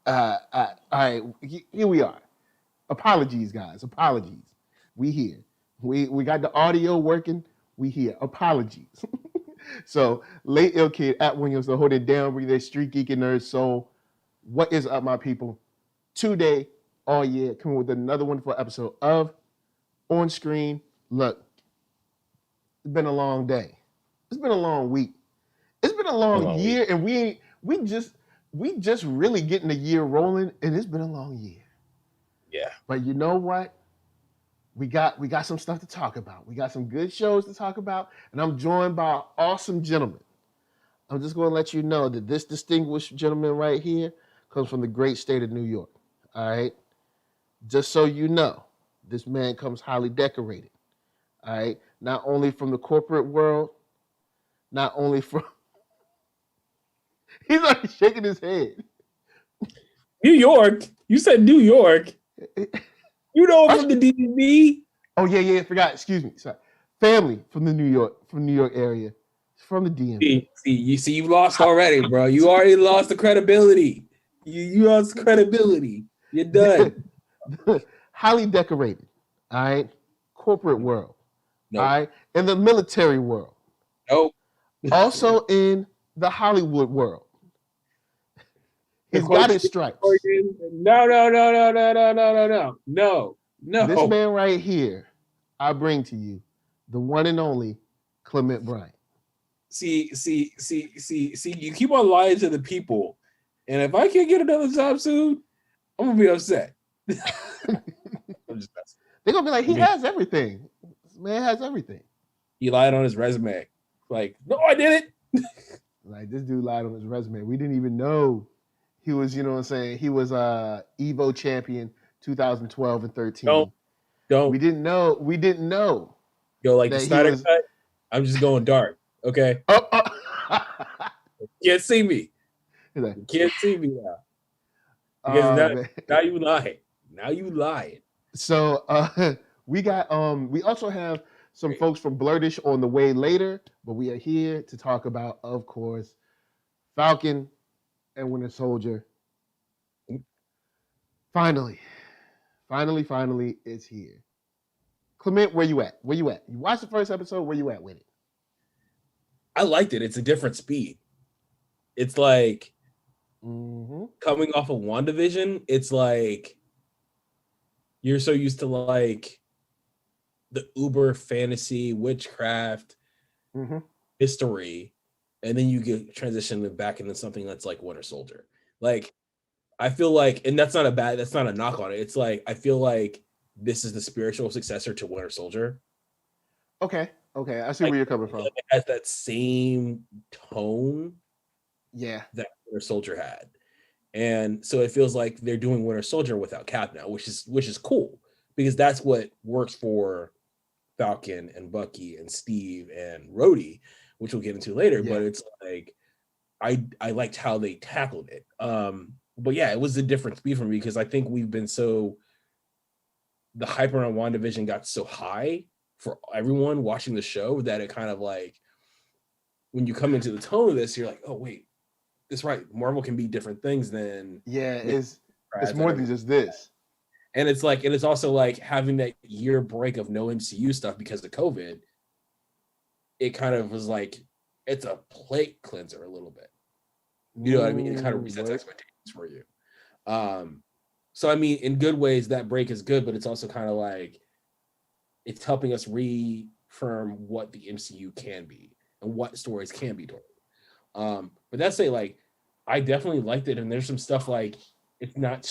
All right, here we are. Apologies, guys. Apologies. We here. We got the audio working. We here. Apologies. So, late ill kid at OneYoungsta, hold it down. We there, StreetGeek and NERDSoul. What is up, my people? Today, all year, coming with another wonderful episode of On Screen. Look, it's been a long day. It's been a long week. It's been a long year, and we just really getting the year rolling, and it's been a long year. Yeah. But you know what? We got some stuff to talk about. We got some good shows to talk about, and I'm joined by an awesome gentleman. I'm just going to let you know that this distinguished gentleman right here comes from the great state of New York. All right? Just so you know, this man comes highly decorated. All right? Not only from the corporate world, not only from... He's already shaking his head. New York? You said New York. You know from the DMV? Oh, yeah, forgot. Excuse me. Sorry. Family from the New York area. From the DMV. You lost already, bro. You already lost the credibility. You lost credibility. You're done. Highly decorated. All right. Corporate world. Nope. All right. In the military world. Nope. Also in the Hollywood world. He's got his stripes. No. This man right here, I bring to you the one and only Clement Bryant. See, you keep on lying to the people. And if I can't get another job soon, I'm gonna be upset. I'm just messing. They're gonna be like, he has everything. This man has everything. He lied on his resume. Like, no, I didn't. Like, this dude lied on his resume. We didn't even know he was, you know what I'm saying? He was Evo champion 2012 and 13. Don't. We didn't know. Yo, like the Snyder cut, I'm just going dark. Okay. Can't see me. Like, you can't see me now. Because now you lying. Now you lying. So we also have some folks from Blurtish on the way later, but we are here to talk about, of course, Falcon and Winter Soldier. Finally, it's here. Clement, where you at? You watched the first episode. Where you at with it? I liked it. It's a different speed. It's like coming off of WandaVision. It's like you're so used to like the uber fantasy witchcraft history, and then you get transitioned back into something that's like Winter Soldier. Like I feel like, and that's not a knock on it. It's like I feel like this is the spiritual successor to Winter Soldier. Okay, I see where you're coming from. It has that same tone, that Winter Soldier had, and so it feels like they're doing Winter Soldier without Cap now, which is cool because that's what works for Falcon and Bucky and Steve and Rhodey, which we'll get into later. But it's like I liked how they tackled it. But yeah, it was a different speed for me because I think we've been the hype around WandaVision got so high for everyone watching the show that it kind of like when you come into the tone of this, you're like, oh wait, that's right. Marvel can be different things than it's more than just this. And it's like, and it's also like having that year break of no MCU stuff because of COVID. It kind of was like it's a plate cleanser a little bit. You know what I mean? It kind of resets expectations for you. So I mean, in good ways, that break is good, but it's also kind of like it's helping us reaffirm what the MCU can be and what stories can be told. But that's like I definitely liked it, and there's some stuff like it's not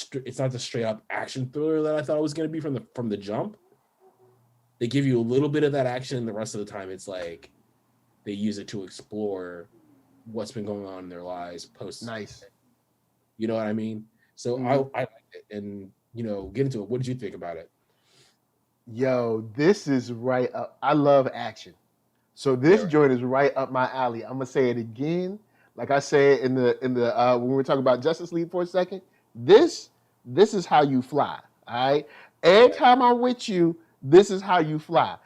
the straight up action thriller that I thought it was going to be from the jump. They give you a little bit of that action, and the rest of the time it's like they use it to explore what's been going on in their lives post. Nice. You know what I mean? So I liked it, and get into it. What did you think about it? Yo, this is right up. I love action, so this joint is right up my alley. I'm gonna say it again, like I said in the when we were talking about Justice League for a second. This is how you fly. All right. Every time I'm with you, this is how you fly.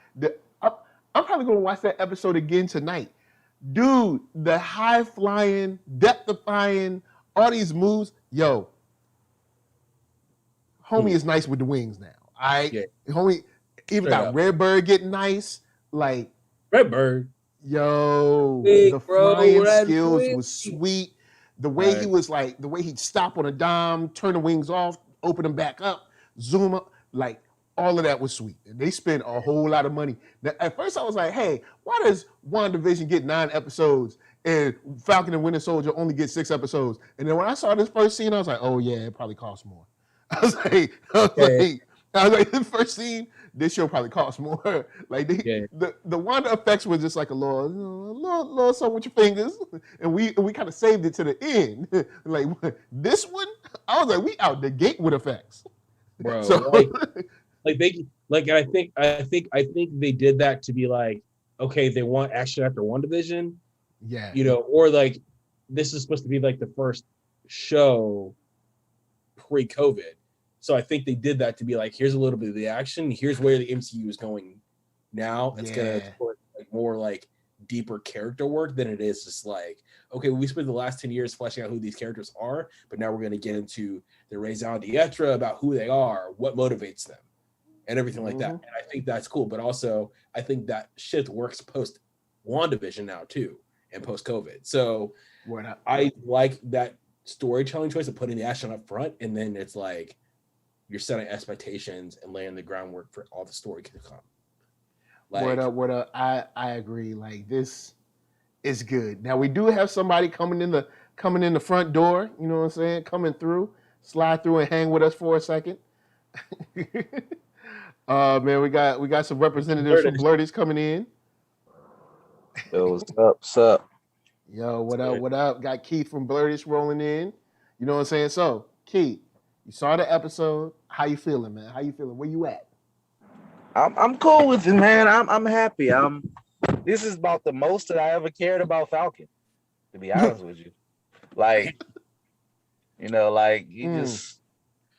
I'm probably gonna watch that episode again tonight. Dude, the high flying, depth defying, all these moves, yo, homie is nice with the wings now. All right, Yeah. homie, even Straight got up. Redbird getting nice. Like, Redbird. yo, Big the bro, flying that skills wing. was sweet. The way he Right. was like, the way he'd stop on a dime, turn the wings off, open them back up, zoom up, like all of that was sweet. And they spent a whole lot of money. Now, at first, I was like, hey, why does WandaVision get 9 episodes and Falcon and Winter Soldier only get 6 episodes? And then when I saw this first scene, I was like, oh yeah, it probably costs more. I was like, Yeah. the first scene, this show probably costs more. Like Yeah. the Wanda effects was just like a little something with your fingers, and we kind of saved it to the end. Like this one, I was like, we out the gate with effects, Bro. so Like they like I think they did that to be like, okay, they want action after WandaVision, yeah, or like this is supposed to be like the first show pre-COVID. So I think they did that to be like, here's a little bit of the action, here's where the MCU is going now. It's gonna put like more like deeper character work than it is just like, okay, we spent the last 10 years fleshing out who these characters are, but now we're gonna get into the raison d'etre about who they are, what motivates them, and everything like that. And I think that's cool. But also, I think that shit works post WandaVision now too, and post COVID. So I like that storytelling choice of putting the action up front, and then it's like you're setting expectations and laying the groundwork for all the story to come. Like, what up? I agree. Like this is good. Now we do have somebody coming in the front door. You know what I'm saying? Coming through, slide through and hang with us for a second. Man, we got some representatives from Blurtish coming in. Yo, what's up? Yo, what up? What up? Got Keith from Blurtish rolling in. You know what I'm saying? So, Keith, you saw the episode. How you feeling, man? How you feeling? Where you at? I'm cool with it, man. I'm happy. This is about the most that I ever cared about Falcon, to be honest with you. Like, like you just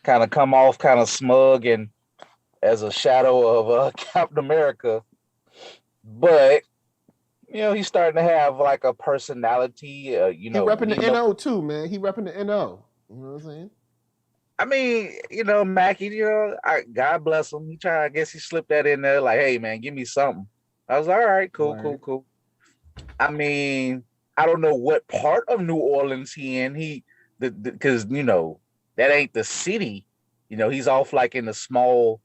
kind of come off kind of smug and as a shadow of Captain America, but he's starting to have like a personality. He repping the NO too, man. He repping the NO. You know what I'm saying? I mean, Mackie, God bless him. I guess he slipped that in there like, hey, man, give me something. I was like, all right, cool. I mean, I don't know what part of New Orleans he in. Because, that ain't the city. He's off like in a small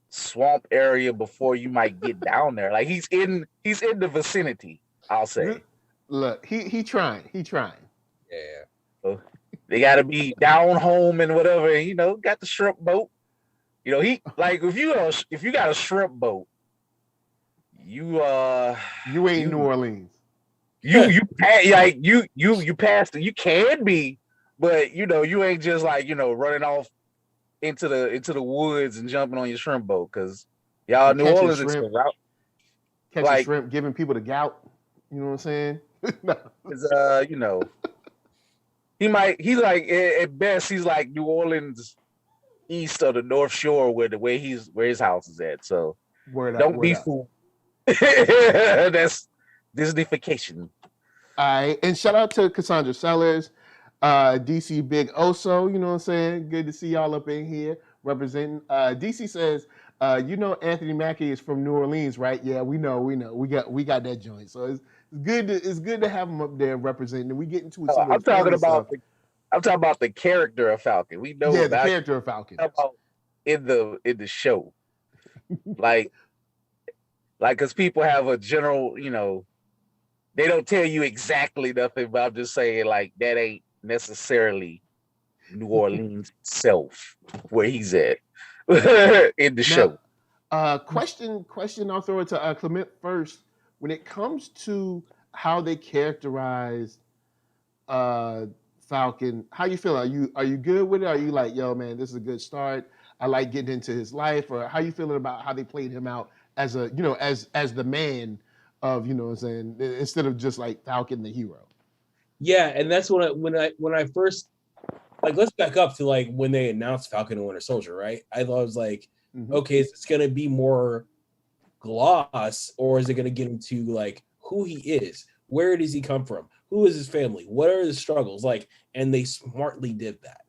swamp area before you might get down there. Like he's in the vicinity, I'll say. Look, he trying. Yeah. So, they got to be down home and whatever. Got the shrimp boat. He like if you got a shrimp boat, you ain't New Orleans. You passed it. You can be, but you ain't just like running off into the woods and jumping on your shrimp boat because y'all New Orleans is catching shrimp, giving people the gout. You know what I'm saying? Because he's like at best he's like New Orleans east of the North Shore where his house is at. So don't be fooled. That's Disneyfication. All right, and shout out to Cassandra Sellers, DC Big Oso. You know what I'm saying? Good to see y'all up in here representing. DC says, Anthony Mackie is from New Orleans, right? Yeah, we know. We got that joint. So it's good to have him up there representing. We get into some I'm talking about the character of Falcon. We know the character of Falcon. In the show. like because people have a general, they don't tell you exactly nothing, but I'm just saying like that ain't necessarily New Orleans itself where he's at in the show. Question, I'll throw it to Clement first. When it comes to how they characterize Falcon, how you feel? Are you good with it? Are you like, yo, man, this is a good start? I like getting into his life, or how you feeling about how they played him out as a, as the man of, what I'm saying, instead of just like Falcon the hero. Yeah, and that's when I first, like, let's back up to like when they announced Falcon and Winter Soldier, right? I thought it was like, okay, is it's gonna be more gloss, or is it gonna get into like who he is, where does he come from, who is his family, what are his struggles, like, and they smartly did that.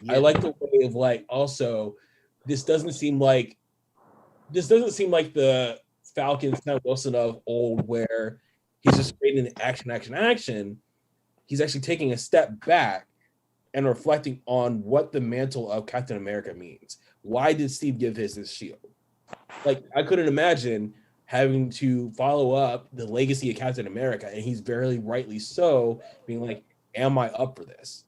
I like the way of like also this doesn't seem like the Falcon Sam Wilson of old where he's just creating action. He's actually taking a step back and reflecting on what the mantle of Captain America means. Why did Steve give his shield? Like, I couldn't imagine having to follow up the legacy of Captain America, and he's very rightly so, being like, am I up for this?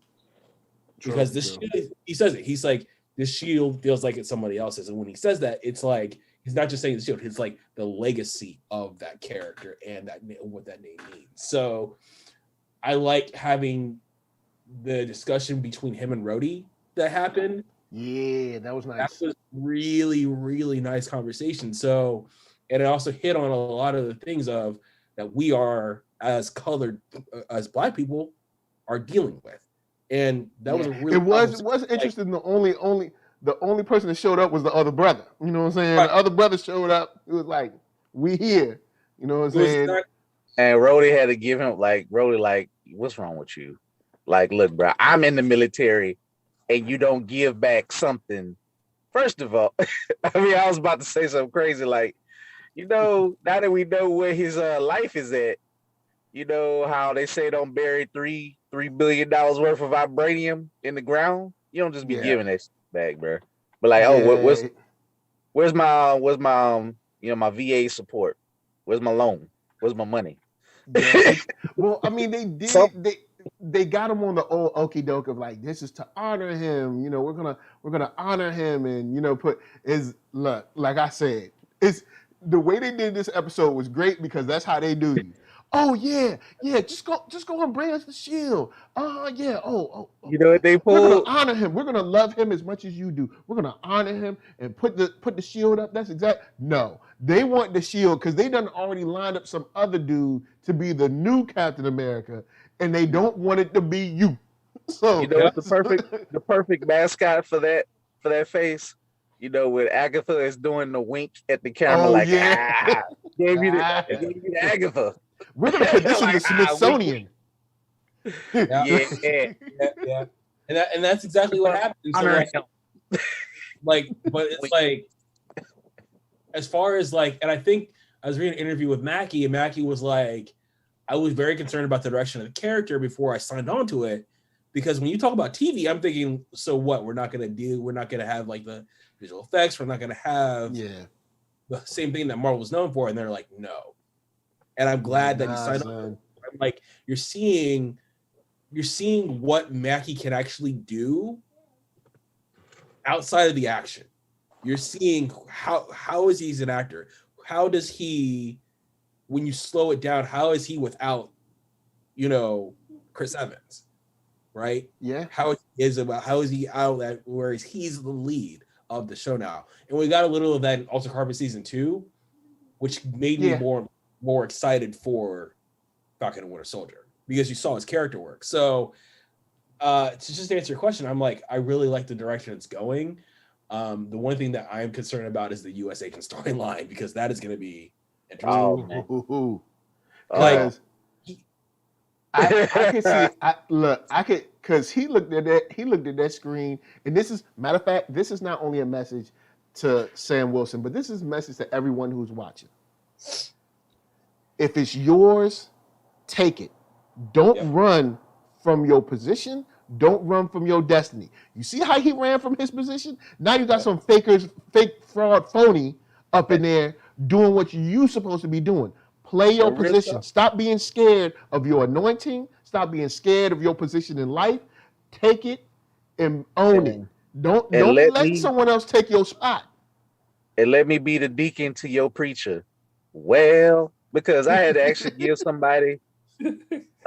Because this shield, he says it. He's like, this shield feels like it's somebody else's. And when he says that, it's like, he's not just saying the shield, it's like the legacy of that character and that what that name means. So I like having the discussion between him and Rhodey that happened. Yeah, that was nice. That was really, really nice conversation. So, and it also hit on a lot of the things of that we are as Black people are dealing with. And that was a really it was interesting. The only person that showed up was the other brother. You know what I'm saying? Right. The other brother showed up. It was like, we here. You know what I'm saying? And Rhodey had to give him Rhodey, what's wrong with you? Like, look, bro, I'm in the military and you don't give back something. First of all, I was about to say something crazy. Like, now that we know where his life is at, how they say don't bury $3 billion worth of vibranium in the ground. You don't just be giving that back, bro. But like, where's my my VA support? Where's my loan? Where's my money? Yeah. Well, I mean, they did. They got him on the old okie doke of like, this is to honor him. We're gonna honor him, and look, like I said, it's the way they did this episode was great because that's how they do you. Oh yeah, just go and bring us the shield. Yeah. Oh. You know what they pulled? We're gonna honor him. We're gonna love him as much as you do. We're gonna honor him and put the shield up. That's exact. No, they want the shield because they done already lined up some other dude to be the new Captain America, and they don't want it to be you. So what's the perfect mascot for that face? When Agatha is doing the wink at the camera, gave you the Agatha. We're gonna put this in the Smithsonian. Yeah. And that's exactly what happened. So but it's like, as far as like, and I think I was reading an interview with Mackie, and Mackie was like, I was very concerned about the direction of the character before I signed on to it, because when you talk about TV, I'm thinking, so what? We're not gonna have like the visual effects. We're not gonna have the same thing that Marvel was known for, and they're like, no. And I'm glad that you signed on. I'm like, you're seeing what Mackie can actually do outside of the action. You're seeing how is he as an actor? How does he, when you slow it down, how is he without, Chris Evans, right? Yeah. How is he out that whereas he's the lead of the show now? And we got a little of that in Altered Carbon season 2, which made me more excited for Falcon and Winter Soldier because you saw his character work. So to just answer your question, I'm like, I really like the direction it's going. The one thing that I'm concerned about is the US Agent storyline, because that is going to be interesting. I can see. Because he looked at that screen, and this is, matter of fact, this is not only a message to Sam Wilson, but this is a message to everyone who's watching. If it's yours, take it. Don't run from your position. Don't run from your destiny. You see how he ran from his position? Now you got some fake fraud phony up in there doing what you're supposed to be doing. Play your position. Stop being scared of your anointing. Stop being scared of your position in life. Take it and own it. Don't let someone else take your spot. And let me be the deacon to your preacher. Well, because I had to actually give somebody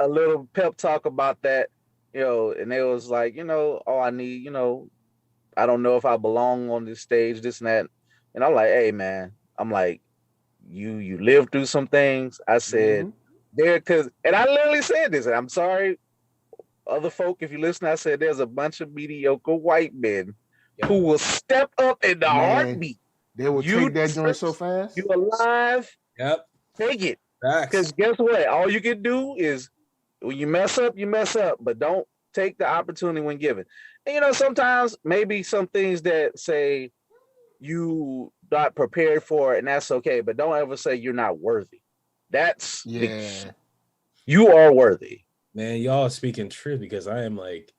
a little pep talk about that, and they was like, I need, I don't know if I belong on this stage, this and that. And I'm like, hey man, I'm like, you lived through some things. I said, and I literally said this, and I'm sorry, other folk, if you listen, I said there's a bunch of mediocre white men who will step up in the heartbeat. They will take that joint so fast. You alive? Yep. Take it. Because guess what? All you can do is when you mess up, but don't take the opportunity when given. you know, sometimes maybe some things that say you not prepared for it, and that's okay. But don't ever say you're not worthy. That's the key. You are worthy. Man, y'all are speaking truth because I am like,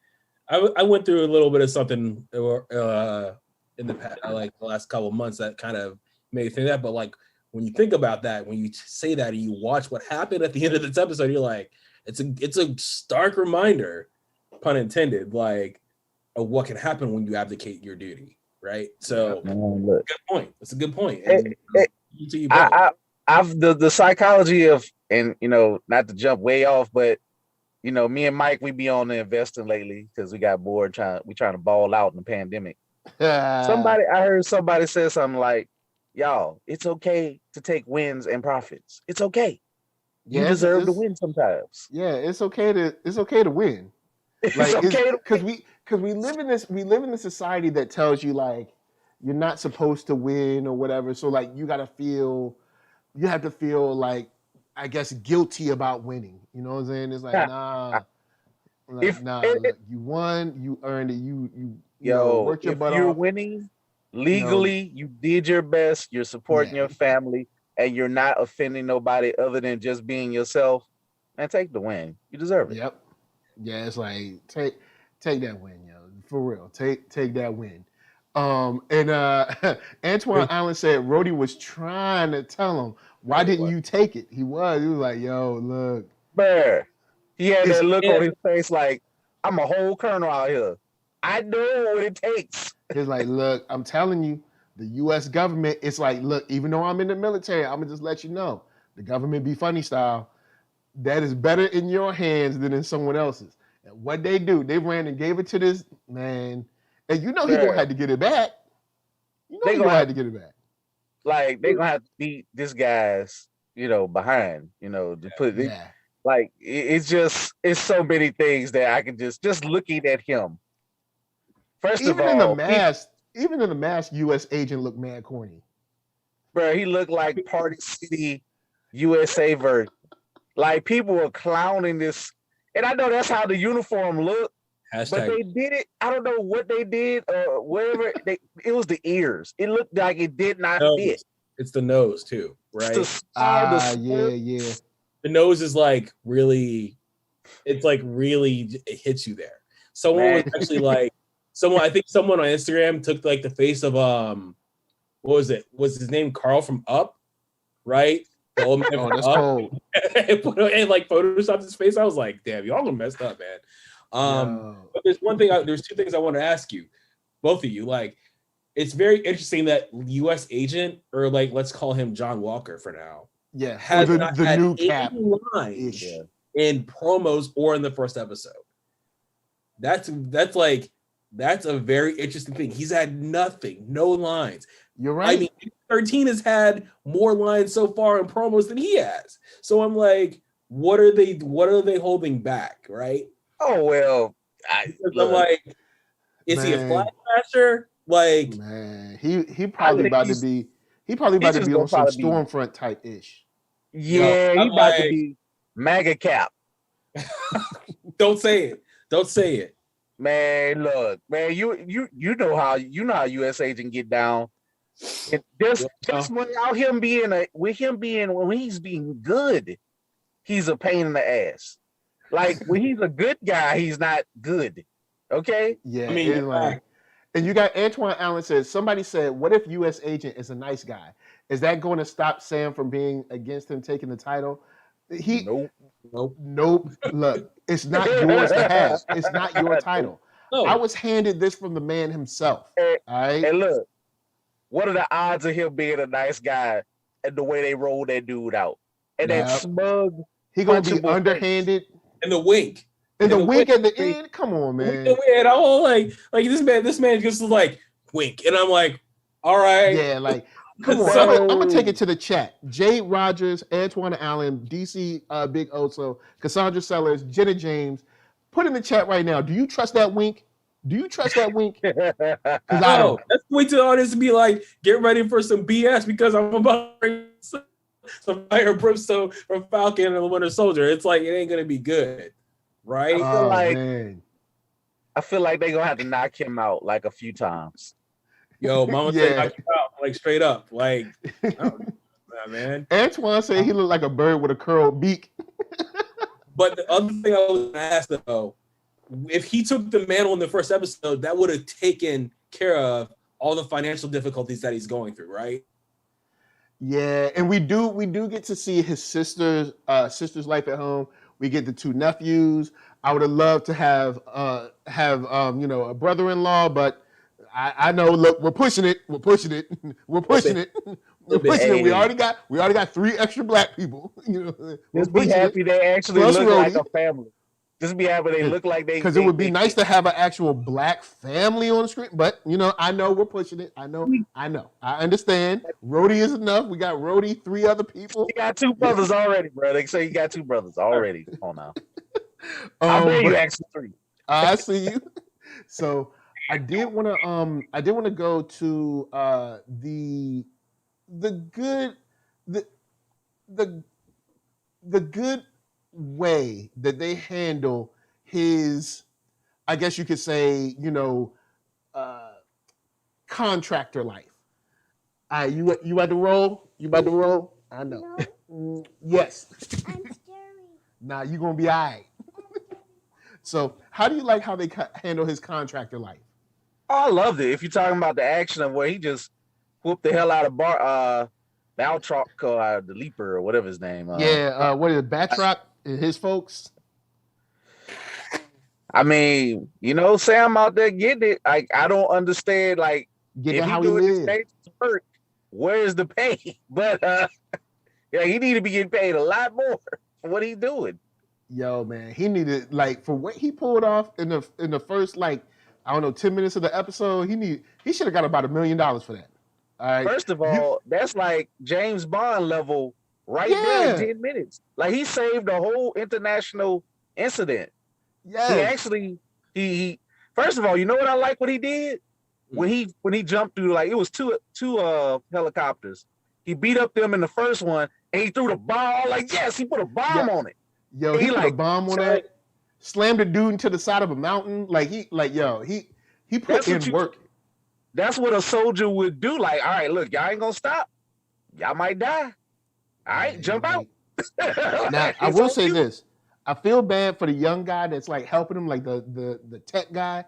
I went through a little bit of something in the past, like the last couple of months that kind of made me think that. But like when you think about that, when you say that and you watch what happened at the end of this episode, you're like, it's a stark reminder, pun intended, like of what can happen when you abdicate your duty, right? So good point. That's a good point. And I've the psychology of, and you know, not to jump way off, but you know, me and Mike, we be on the investing lately because we got bored trying to ball out in the pandemic. I heard somebody say something like, y'all, it's okay to take wins and profits. It's okay. You deserve to win sometimes. Yeah, it's okay to win. Like because we live in this society that tells you like you're not supposed to win or whatever. So like you have to feel like, I guess, guilty about winning. You know what I'm saying? It's like, nah. Look, you won, you earned it, you worked your butt off. If you're winning, legally, you did your best, you're supporting your family, and you're not offending nobody other than just being yourself, and take the win. You deserve it. Yep. Yeah, it's like take that win, yo. For real. Take that win. And Antoine Allen said Rhodey was trying to tell him, why didn't you take it? He was like, yo, look. Bruh. He had that look on his face like, I'm a whole colonel out here. I know what it takes. He's like, look, I'm telling you, the U.S. government, it's like, look, even though I'm in the military, I'm going to just let you know, the government be funny style. That is better in your hands than in someone else's. And what they do, they ran and gave it to this man. And you know he's going to have to get it back. You know he's going to have to get it back. Like, they're going to have to beat this guy's, behind, to put it. Yeah. Like, it's so many things that I can just looking at him. First of all, even in the mask, U.S. agent looked mad corny. Bro, he looked like Party City USA version. Like, people were clowning this. And I know that's how the uniform looked. But they did it. I don't know what they did or whatever. It was the ears. It looked like it did not fit. It's the nose, too, right? Yeah. The nose is like really, it's like really, it hits you there. Someone was actually like, I think someone on Instagram took like the face of, what was it? Was his name Carl from Up? Right? The old man from that's cold. and like photoshopped his face. I was like, damn, y'all are messed up, man. But there's two things I want to ask you, both of you. Like, it's very interesting that U.S. agent, or like, let's call him John Walker for now. Yeah, has the not had new any cap lines in promos or in the first episode. That's a very interesting thing. He's had nothing, no lines. You're right. I mean, 13 has had more lines so far in promos than he has. So I'm like, what are they holding back, right? Oh well, I'm like, is he a flag smasher? Like, man, he probably about to be. He probably about to be on some Stormfront type ish. Yeah, he about to be MAGA cap. Don't say it. Man, look, man, you know how U.S. agent get down. And just without him being when he's being good, he's a pain in the ass. Like when he's a good guy, he's not good. Okay? Yeah, I mean, and you got Antoine Allen says, somebody said, what if U.S. agent is a nice guy? Is that going to stop Sam from being against him taking the title? Nope. Look, it's not yours to have. It's not your title. No. I was handed this from the man himself. All right. And look, what are the odds of him being a nice guy and the way they roll that dude out? And that smug. He gonna be underhanded. And the wink. And the wink at the end. Come on, man. And all like this man just like wink, and I'm like, all right. Yeah, like. Come on, I'm gonna take it to the chat. Jade Rogers, Antoine Allen, DC Big Oso, Cassandra Sellers, Jenna James. Put in the chat right now. Do you trust that wink? Because I don't. Let's wait till the audience to be like, get ready for some BS because I'm about to bring some fire brimstone from Falcon and the Winter Soldier. It's like it ain't gonna be good, right? Oh, man. I feel like they're gonna have to knock him out like a few times. Yo, Mama said knock you out, like straight up. Like, I don't know, man. Antoine said he looked like a bird with a curled beak. But the other thing I was gonna ask though, if he took the mantle in the first episode, that would have taken care of all the financial difficulties that he's going through, right? Yeah, and we do get to see his sister's life at home. We get the 2 nephews. I would have loved to have a brother-in-law, but I know. Look, we're pushing it. We already got 3 extra black people. Just be happy they actually look like a family. Just be happy they look like they. Because it would be nice to have an actual black family on the screen. But I know we're pushing it. I know. I understand. Rhodey is enough. We got Rhodey, 3 other people. You got 2 brothers already, bro. They say you got 2 brothers already. Come on now. I bet you actually 3. I see you. So I did want to go to the good way that they handle his, I guess you could say, contractor life. You about to roll? You about to roll? I know. No. Yes. I'm scary. Nah, you're gonna be all right. So, how do you like how they handle his contractor life? Oh, I loved it. If you're talking about the action of where he just whooped the hell out of Baltrock, the Leaper, or whatever his name. What is it, Batroc and his folks? I mean, Sam out there getting it. Like, I don't understand. Like, getting how he lives. Work, where's the pay? But he need to be getting paid a lot more for what he's doing. Yo, man, he needed, like, for what he pulled off in the first, like, I don't know, 10 minutes of the episode. He should have got about $1 million for that. All right. First of all, that's like James Bond level right there in 10 minutes. Like, he saved a whole international incident. Yeah. He actually he first of all, you know what I like what he did? When he jumped through, like, it was two helicopters. He beat up them in the first one and he threw the bomb. Like, yes, he put a bomb on it. Yo, he put a bomb on that. Slammed a dude into the side of a mountain. He put in work. That's what a soldier would do. Like, all right, look, y'all ain't gonna stop. Y'all might die. All right, jump out. Now, I will say this. I feel bad for the young guy that's like helping him, like the tech guy.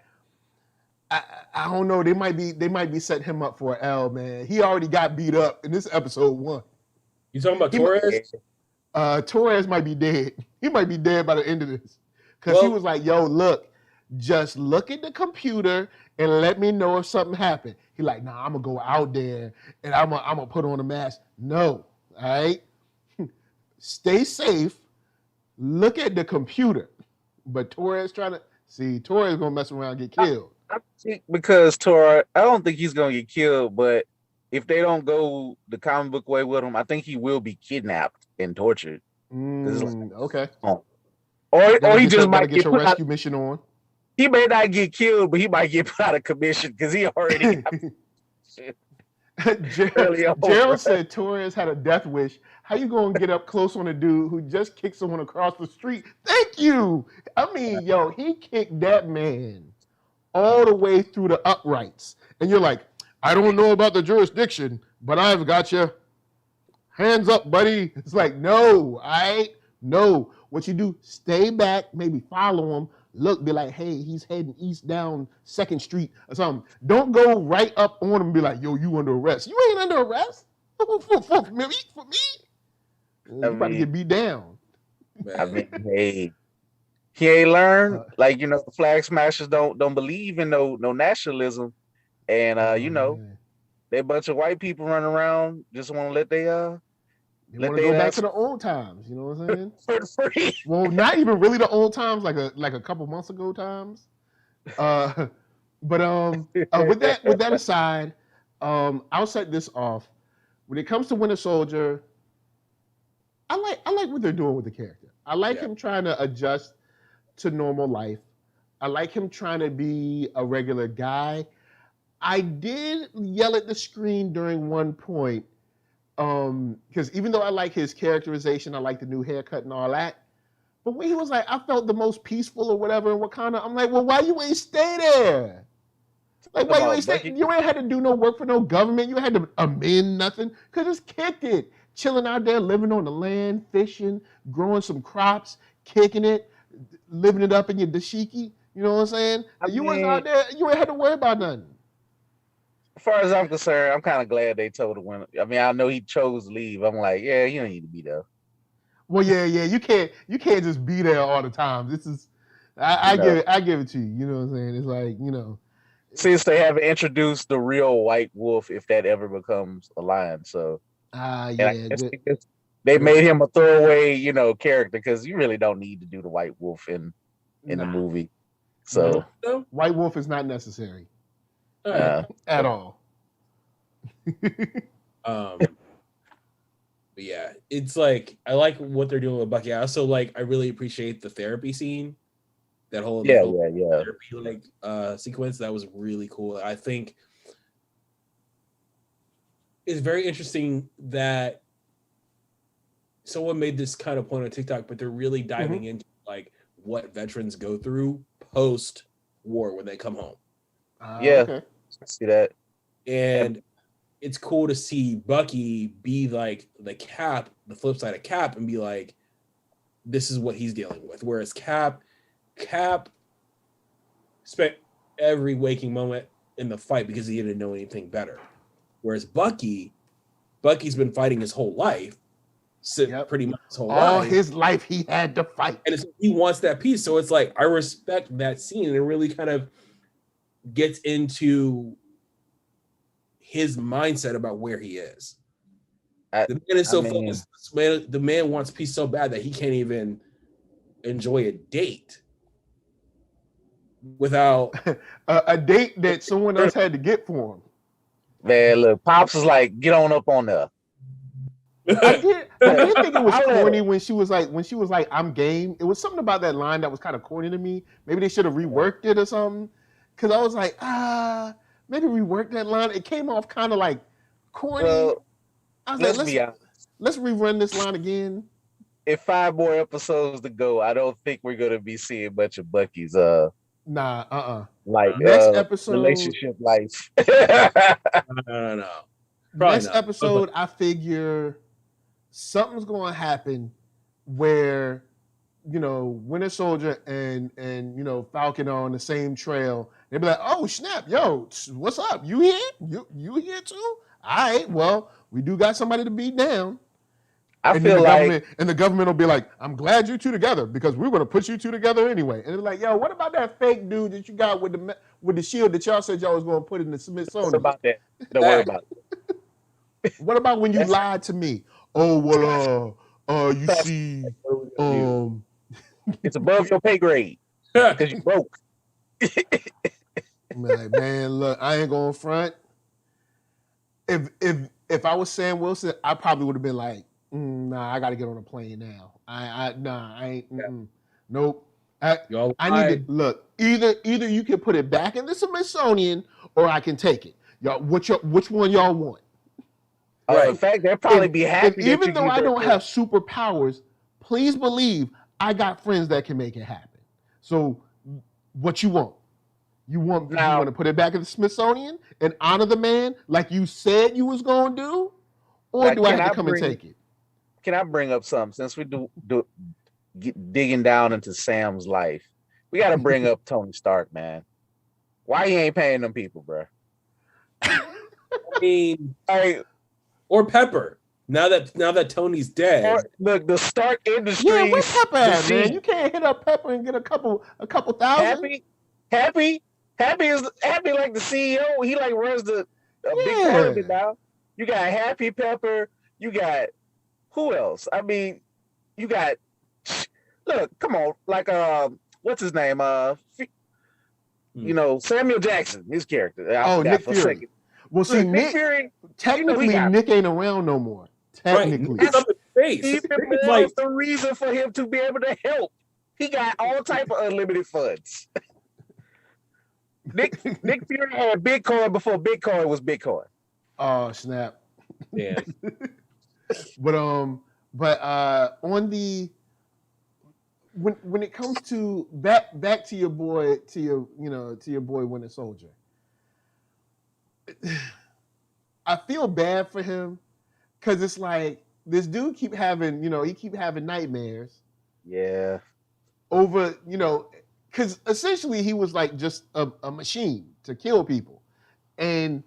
I don't know. They might be setting him up for an L, man. He already got beat up in this episode 1. You talking about Torres? Torres might be dead. He might be dead by the end of this. Because he was like, yo, look, just look at the computer and let me know if something happened. He like, nah, I'm going to go out there and I'm going to put on a mask. No, all right? Stay safe. Look at the computer. But Torres Torres going to mess around and get killed. I think because Torres, I don't think he's going to get killed, but if they don't go the comic book way with him, I think he will be kidnapped and tortured. Okay. Or he just might get your rescue mission on. He may not get killed, but he might get put out of commission because he already. Gerald said Torres had a death wish. How you gonna get up close on a dude who just kicked someone across the street? Thank you. I mean, yo, he kicked that man all the way through the uprights, and you're like, I don't know about the jurisdiction, but I've got you. Hands up, buddy. It's like, no, no. What you do, stay back, maybe follow him, look, be like, hey, he's heading east down 2nd Street or something. Don't go right up on him and be like, yo, you under arrest. You ain't under arrest. For me? You about to get beat down. I mean, hey, he ain't learned. Like, the flag smashers don't believe in no nationalism. And, they a bunch of white people running around, just want to let they want to go back to the old times, you know what I'm saying? For free. Well, not even really the old times, like a couple months ago times. But with that aside, I'll set this off. When it comes to Winter Soldier, I like what they're doing with the character. I like him trying to adjust to normal life. I like him trying to be a regular guy. I did yell at the screen during one point, because even though I like his characterization, I like the new haircut and all that, But when he was like, I felt the most peaceful or whatever in Wakanda, I'm like, well, why you ain't stay there? Like, why you ain't stay? You ain't had to do no work for no government. You had to amend nothing. Could just kicked it. Chilling out there, living on the land, fishing, growing some crops, kicking it, living it up in your dashiki. You know what I'm saying? You was out there, you ain't had to worry about nothing. As far as I'm concerned, I'm kind of glad they told him when. I mean, I know he chose to leave. I'm like, yeah, you don't need to be there. Well, yeah, you can't just be there all the time. This is, I give it to you. You know what I'm saying? It's like, you know, since they haven't introduced the real White Wolf, if that ever becomes a lion, so yeah, they made him a throwaway, you know, character because you really don't need to do the White Wolf in the movie. So White Wolf is not necessary at all. But yeah, it's like I like what they're doing with Bucky. I also I really appreciate the therapy scene. That whole therapy sequence, that was really cool. I think it's very interesting that someone made this kind of point on TikTok, but they're really diving into what veterans go through post war when they come home. Okay. I see that. And it's cool to see Bucky be like the flip side of Cap, and be like, this is what he's dealing with. Whereas Cap spent every waking moment in the fight because he didn't know anything better. Whereas Bucky's been fighting his whole life, pretty much his whole life. All his life he had to fight. And he wants that peace. So it's like, I respect that scene, and it really kind of gets into his mindset about where he is. The man is so focused. The man wants peace so bad that he can't even enjoy a date without a date that someone else had to get for him. Man, look, Pops was like, get on up on there. I did think it was corny when she was like, I'm game. It was something about that line that was kind of corny to me. Maybe they should have reworked it or something. Because I was like, maybe rework that line. It came off kind of like corny. Well, I was let's rerun this line again. In 5 more episodes to go, I don't think we're gonna be seeing much of Bucky's next episode relationship life. No. Next episode, I figure something's gonna happen where, you know, Winter Soldier and you know, Falcon are on the same trail. They'd be like, oh snap, yo, what's up? You here? You here too? All right, well, we do got somebody to beat down. The government will be like, I'm glad you two together because we're going to put you two together anyway. And they're like, yo, what about that fake dude that you got with the shield that y'all said y'all was going to put in the Smithsonian? What about that? Don't worry about it. What about when you lied to me? Oh, well, you see, it's above your pay grade because you broke. Like, man, look, I ain't going front. If I was Sam Wilson, I probably would have been like, nah, I got to get on a plane now. I ain't. Nope. I need to look. Either you can put it back in the Smithsonian, or I can take it. Y'all, which one y'all want? In fact, they'll probably be happy. Even though I don't have superpowers, please believe I got friends that can make it happen. So, what you want? You want to put it back in the Smithsonian and honor the man like you said you was gonna do, or do I have to come and take it? Can I bring up something? Since we digging down into Sam's life, we got to bring up Tony Stark, man. Why he ain't paying them people, bro? I mean, or Pepper. Now that Tony's dead, look, the Stark Industries. Yeah, where's Pepper at, man? You can't hit up Pepper and get a couple thousand. Happy like the CEO. He like runs a big part of it now. You got Happy Pepper. You got who else? I mean, you got look. Come on, like what's his name? You know, Samuel Jackson, his character. Nick Fury. Well, see, Nick Fury. Technically, Nick ain't around no more. Technically, even more of the reason for him to be able to help. He got all type of unlimited funds. Nick Fury had Bitcoin before Bitcoin was Bitcoin. Oh snap! Yeah. But on the when it comes to back to your boy, to your boy Winter Soldier, I feel bad for him because it's like this dude keep having nightmares. Yeah. Over, because essentially he was like just a machine to kill people, and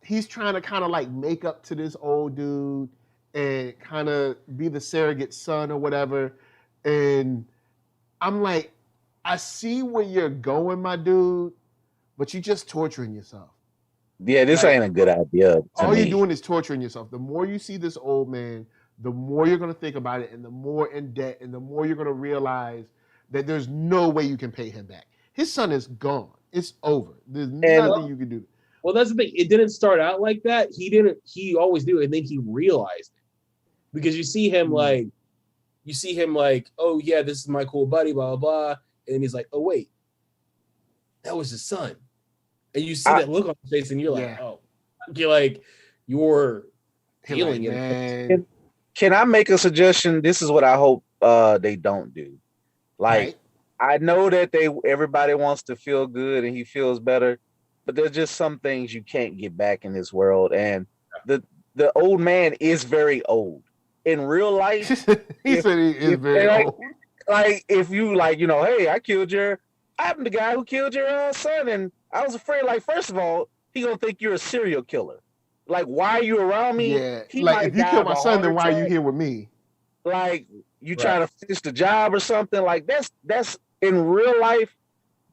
he's trying to kind of like make up to this old dude and kind of be the surrogate son or whatever. And I'm like, I see where you're going, my dude, but you're just torturing yourself. Yeah, this ain't a good idea. All you're doing is torturing yourself. The more you see this old man, the more you're going to think about it, and the more in debt, and the more you're going to realize that there's no way you can pay him back. His son is gone. It's over. There's nothing you can do. Well, that's the thing. It didn't start out like that. He always knew, and then he realized it. Because you see him like, oh yeah, this is my cool buddy, blah, blah, blah. And then he's like, oh wait, that was his son. And you see that look on his face, and you're like, oh. You're like, you're feeling it. Man. Can I make a suggestion? This is what I hope they don't do. Like, I know that everybody wants to feel good and he feels better, but there's just some things you can't get back in this world. And the old man is very old. In real life, he said he is very old. Like, if you hey, I'm the guy who killed your son, and I was afraid. Like, first of all, he gonna think you're a serial killer. Like, why are you around me? Yeah, like if you kill my son, then why are you here with me? Like, you trying to finish the job or something? Like, that's in real life,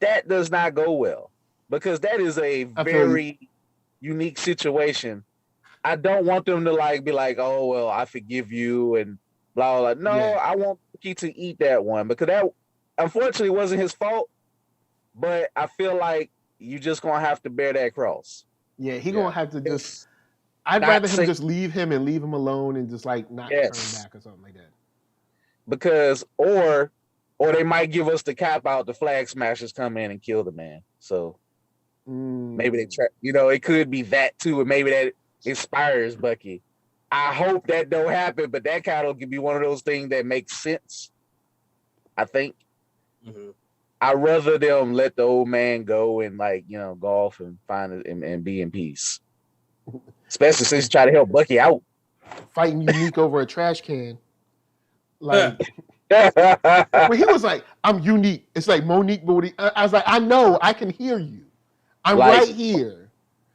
that does not go well, because that is a very unique situation. I don't want them to be like, oh well, I forgive you and blah blah. No, I want Mackie to eat that one, because that unfortunately wasn't his fault. But I feel like you just gonna have to bear that cross. Yeah, gonna have to just. I'd rather him just leave him alone and just like not turn back or something like that. Because or they might give us the cop out, the flag smashers come in and kill the man. So maybe they try. It could be that too, and maybe that inspires Bucky. I hope that don't happen, but that kind of could be one of those things that makes sense. I think. Mm-hmm. I'd rather them let the old man go and golf and find it and be in peace. Especially since you try to help Bucky out. Fighting Unique over a trash can. Like when he was like, I'm Unique. It's like Monique Booty. I was like, I know, I can hear you. I'm right here.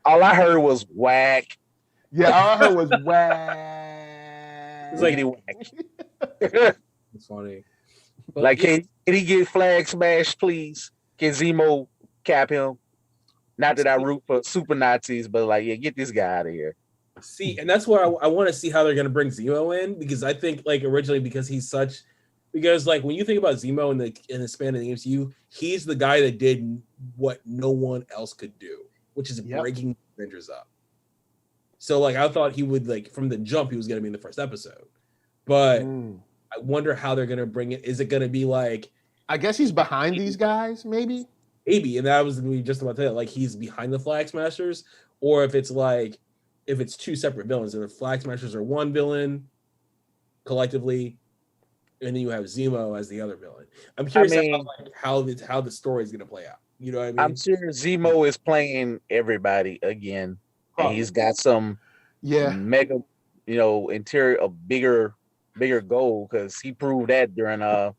All I heard was whack. Yeah, all I heard was whack. It's like whack. It's funny. But like, can he get flag smashed, please? Can Zemo cap him? Not that I root for super Nazis, but get this guy out of here. See, and that's where I want to see how they're going to bring Zemo in, because I think originally because when you think about Zemo in the span of the MCU, he's the guy that did what no one else could do, which is breaking Avengers up. So I thought he would from the jump he was going to be in the first episode, but I wonder how they're going to bring it. Is it going to be I guess he's behind these guys, maybe. Maybe, and that was going to be just about to say he's behind the Flag Smashers, or if it's two separate villains, and the Flag Smashers are one villain collectively, and then you have Zemo as the other villain. I'm curious how the story is going to play out. You know what I mean? I'm sure Zemo is playing everybody again, and he's got some mega, interior, a bigger goal, because he proved that during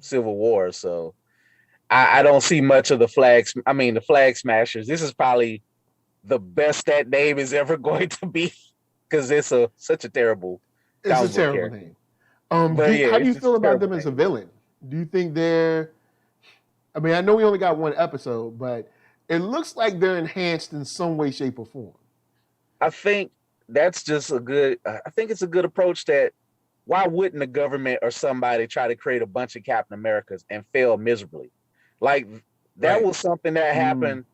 Civil War. So I don't see much of the Flag Smashers. This is probably the best that name is ever going to be, because it's such a terrible. It's a terrible name. How do you feel about them as a villain? Do you think they're? I mean, I know we only got one episode, but it looks like they're enhanced in some way, shape, or form. I think that's just I think it's a good approach. That why wouldn't the government or somebody try to create a bunch of Captain Americas and fail miserably? That was something that happened.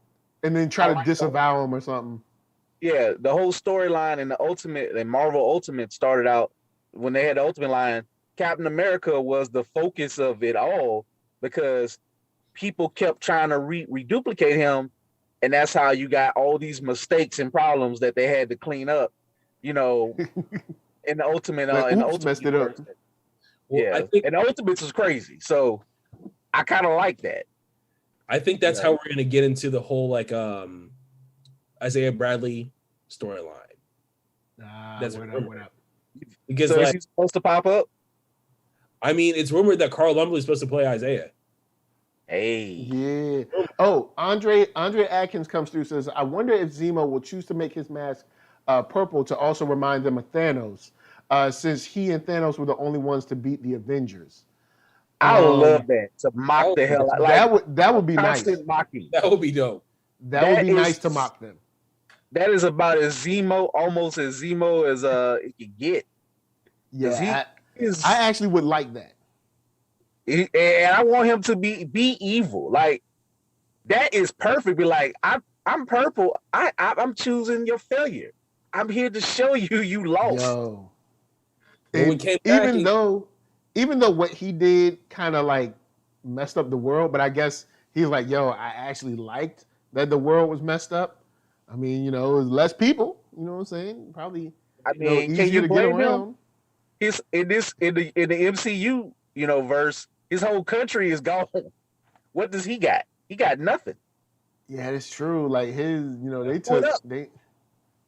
And then try to disavow them or something. Yeah, the whole storyline in Marvel Ultimate started out when they had the Ultimate line. Captain America was the focus of it all, because people kept trying to reduplicate him, and that's how you got all these mistakes and problems that they had to clean up. In the Ultimate, in the Ultimate messed it up. Well, yeah. I think And the Ultimates was crazy. So I kind of like that. that's how we're gonna get into the whole like Isaiah Bradley storyline. That's what up? Because So is like he supposed to pop up? I mean, it's rumored that Carl Lumbly is supposed to play Isaiah. Hey. Yeah. Oh, Andre Atkins comes through, says, I wonder if Zemo will choose to make his mask purple to also remind them of Thanos, since he and Thanos were the only ones to beat the Avengers. I love that. To mock Oh, the hell out. Like, that would be nice. constant mocking. That would be dope. That would be nice to mock them. That is about almost as Zemo as it can get. Yeah, I actually would like that. And I want him to be evil. Like, that is perfect. Be like, I'm purple. I'm choosing your failure. I'm here to show you lost. Yo. Well, even though what he did kind of like messed up the world, but I guess he's like, yo, I actually liked that the world was messed up. I mean, it was less people. You know what I'm saying? Probably. I mean, easier can you to blame get around. him? His in the MCU, verse, his whole country is gone. What does he got? He got nothing. Yeah, that's true. Like his, they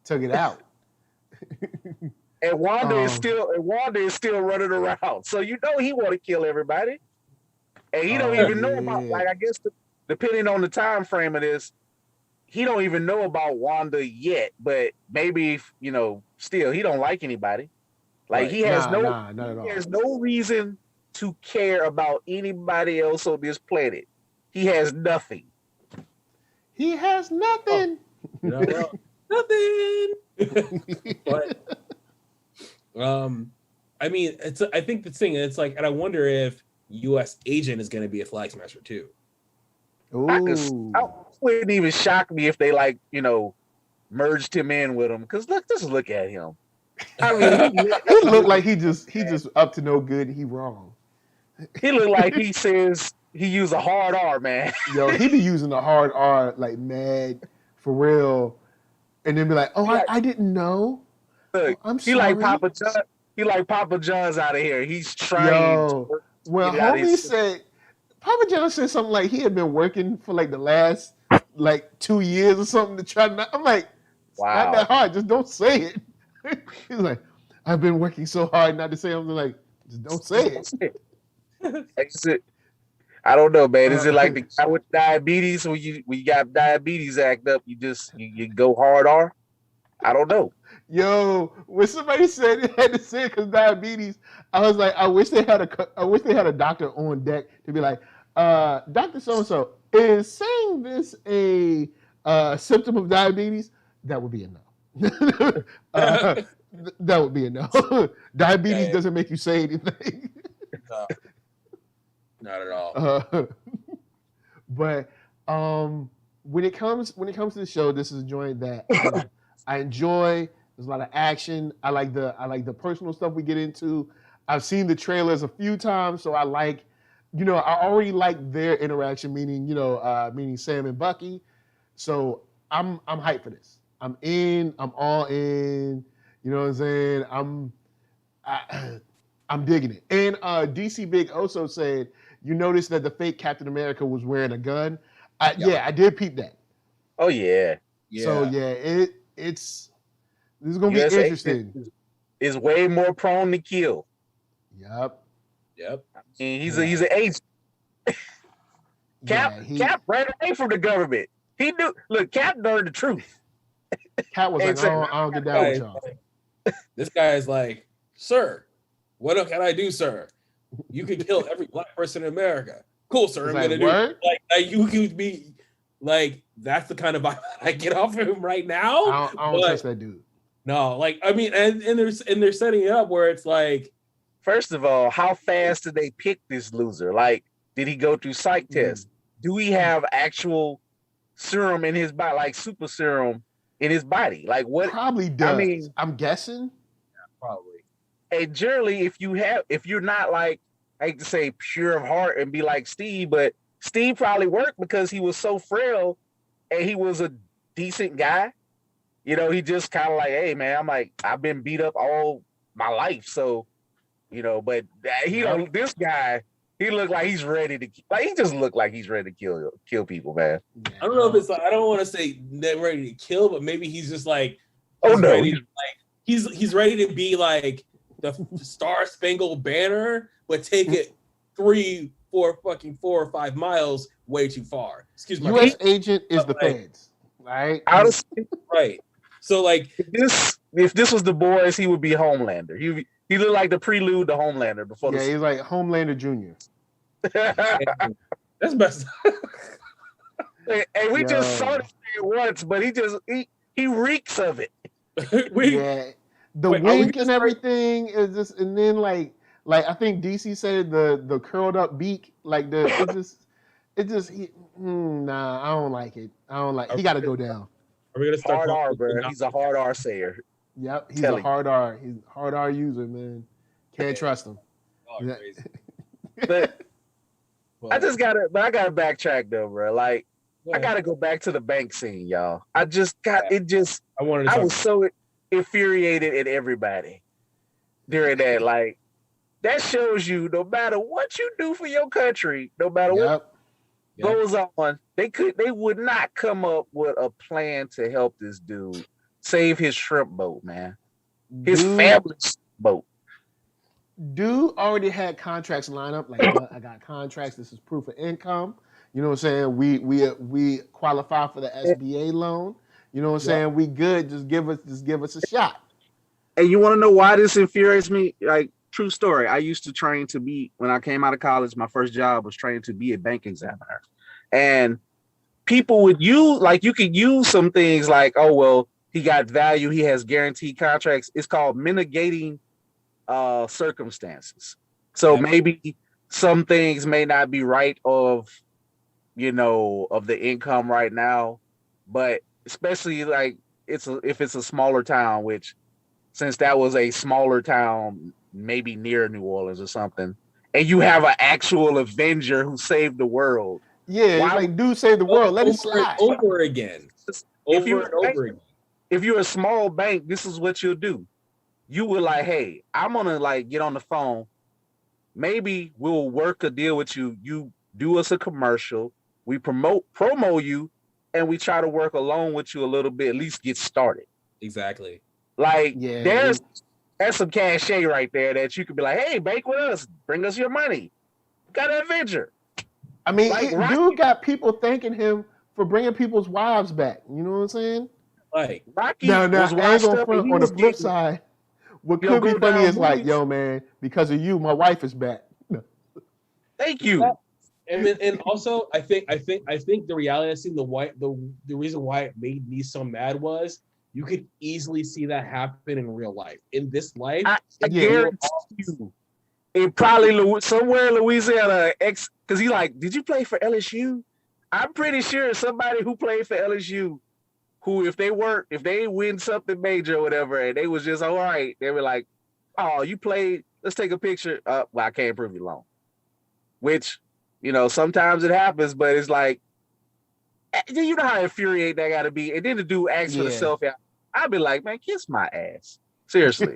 took it out. And Wanda is still running around. So he want to kill everybody. And he don't even know about, like, I guess depending on the time frame of this, he don't even know about Wanda yet, but maybe still he don't like anybody. Like, he has no reason to care about anybody else on this planet. He has nothing. He has nothing. Nothing. But I mean, I think the thing it's like, and I wonder if U.S. Agent is going to be a Flag Smasher too. I wouldn't even shock me if they merged him in with him. Because look at him. I mean, he looked like he just up to no good. He wrong. He looked like he says he used a hard R, man. Yo, he be using the hard R like mad for real, and then be like, "Oh, I didn't know." Look, I'm sorry. He like Papa John. He like Papa John's out of here. He's trying. Yo, well, homie said Papa John said something like he had been working for like the last 2 years or something to try to. I'm like, it's not that hard. Just don't say it. He's like, I've been working so hard not to say something. Like, just don't say it. I don't know, man. Is it like the guy with diabetes? When you got diabetes act up, you go hard R? I don't know. Yo, when somebody said they had to say it because diabetes, I was like, I wish they had a doctor on deck to be like, Dr. So-and-so, is saying this a symptom of diabetes? That would be a no. That would be a no. Diabetes doesn't make you say anything. No, not at all. But when it comes to the show, this is a joint that I enjoy. There's a lot of action. I like the personal stuff we get into. I've seen the trailers a few times, so I like, I already like their interaction, meaning Sam and Bucky. So I'm hyped for this. I'm in. I'm all in. You know what I'm saying? I'm digging it. And DC Big also said, you noticed that the fake Captain America was wearing a gun. Yeah, I did peep that. Oh yeah. So yeah, this is gonna be interesting. Is way more prone to kill. Yep. I mean, he's an agent. Cap ran away from the government. He knew. Look, Cap learned the truth. Cap was like, I don't get down with y'all. This guy is like, sir, what can I do, sir? You can kill every black person in America. Cool, sir. I'm gonna do it. Like you could be like, that's the kind of vibe I get off of him right now. I don't trust that dude. No, like, I mean, and they're setting it up where it's like, first of all, how fast did they pick this loser? Like, did he go through psych tests? Do he have actual serum in his body, like super serum in his body? Like, what? Probably does. I mean, I'm guessing. Yeah, probably. And generally, if you're not like, I hate to say pure of heart and be like Steve, but Steve probably worked because he was so frail and he was a decent guy. He just kind of like, hey man, I've been beat up all my life, so But he don't. This guy, he looked like he's ready to he just looked like he's ready to kill people, man. Yeah, I don't know if it's I don't want to say ready to kill, but maybe he's just like ready to, he's ready to be like the Star Spangled Banner, but take it 4 or 5 miles way too far. Excuse me. U.S. agent is the feds, right? Right. So like if this was The Boys, he would be Homelander. He looked like the prelude to Homelander before. Yeah, he's like Homelander Jr. That's best. And we just saw this thing once, but he reeks of it. The wink and everything is just, and then like I think DC said the curled up beak, like nah, I don't like it. He got to go down. Are we gonna start hard R, bro? He's a hard R sayer. Yep, he's a hard R. He's a hard R user, man. Can't trust him. Oh, crazy. But I gotta backtrack though, bro. Like I gotta go back to the bank scene, y'all. I was so infuriated at everybody during that. Like that shows you, no matter what you do for your country, no matter what goes on, they would not come up with a plan to help this dude save his shrimp boat, man. His family's boat. Dude already had contracts lined up. Like, I got contracts. This is proof of income. You know what I'm saying? We qualify for the SBA loan. You know what I'm saying? We good. Just give us a shot. And you want to know why this infuriates me? Like, true story. I used to train to be, when I came out of college, my first job was training to be a bank examiner. And people would use, like, you could use some things like, oh, well, he got value. He has guaranteed contracts. It's called mitigating circumstances. So maybe some things may not be right of the income right now, but especially like if it's a smaller town, which since that was a smaller town, maybe near New Orleans or something, and you have an actual Avenger who saved the world. Yeah, it's like, dude saved the world. Let it slide. Over again. If you're a small bank, this is what you'll do. You were like, hey, I'm gonna like get on the phone. Maybe we'll work a deal with you. You do us a commercial. We promo you, and we try to work along with you a little bit, at least get started. Exactly. Like that's some cachet right there that you could be like, hey, bank with us, bring us your money. Got an Avenger. I mean, dude got people thanking him for bringing people's wives back. You know what I'm saying? Like Rocky was washed up. On the flip side, what could be funny is like, yo, man, because of you, my wife is back. Thank you. And also, I think the reality of seeing the reason why it made me so mad was you could easily see that happen in real life. In this life, I guarantee you, it probably somewhere in Louisiana, because he like, did you play for LSU? I'm pretty sure somebody who played for LSU, who if they win something major or whatever, and they was just all right, they were like, oh, you played, let's take a picture. Well, I can't prove you wrong. Which, sometimes it happens, but it's like, you know how infuriating that gotta be. And then the dude asks for the selfie. I'd be like, man, kiss my ass. Seriously.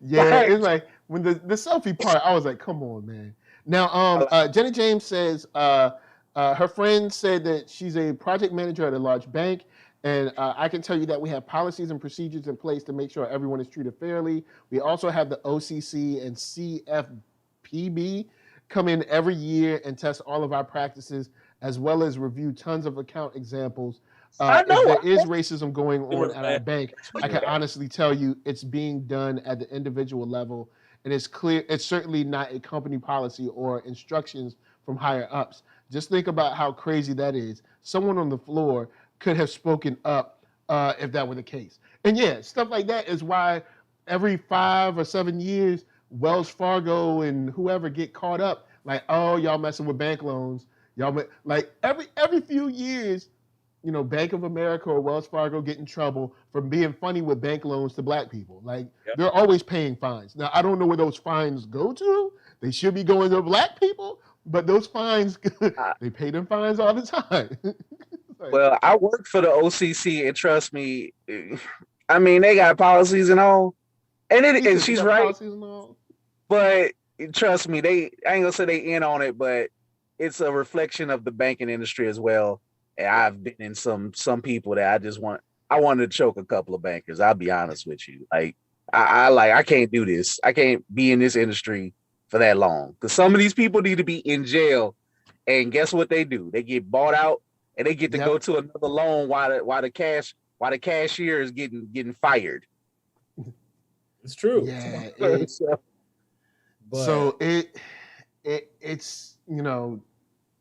It's like when the selfie part, I was like, come on, man. Now, Jenny James says her friend said that she's a project manager at a large bank. And I can tell you that we have policies and procedures in place to make sure everyone is treated fairly. We also have the OCC and CFPB come in every year and test all of our practices, as well as review tons of account examples. If there is racism going on at our bank, I can honestly tell you it's being done at the individual level. And it's clear, it's certainly not a company policy or instructions from higher ups. Just think about how crazy that is. Someone on the floor could have spoken up if that were the case. And stuff like that is why every 5 or 7 years, Wells Fargo and whoever get caught up, like, oh, y'all messing with bank loans. Like every few years, Bank of America or Wells Fargo get in trouble for being funny with bank loans to black people. Like they're always paying fines. Now, I don't know where those fines go to. They should be going to black people, but those fines, they pay them fines all the time. Well, I work for the OCC, and trust me, I mean, they got policies and all. And she's right. But trust me, I ain't gonna say they in on it, but it's a reflection of the banking industry as well. And I've been in some people that I wanted to choke a couple of bankers. I'll be honest with you. Like I can't do this. I can't be in this industry for that long. Because some of these people need to be in jail. And guess what they do? They get bought out and they get to go to another loan while the cashier is getting fired. It's true. Yeah. So it's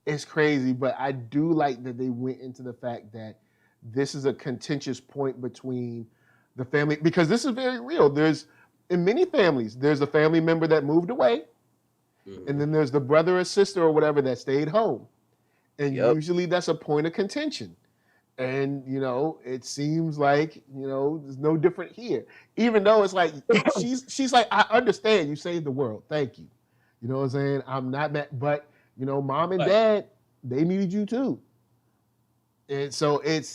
it's crazy, but I do like that they went into the fact that this is a contentious point between the family, because this is very real. There's in many families, there's a family member that moved away, and then there's the brother or sister or whatever that stayed home. And usually that's a point of contention. And, it seems like, there's no different here. Even though it's like, she's like, I understand you saved the world. Thank you. You know what I'm saying? I'm not mad, but, mom and dad, they needed you too. And so and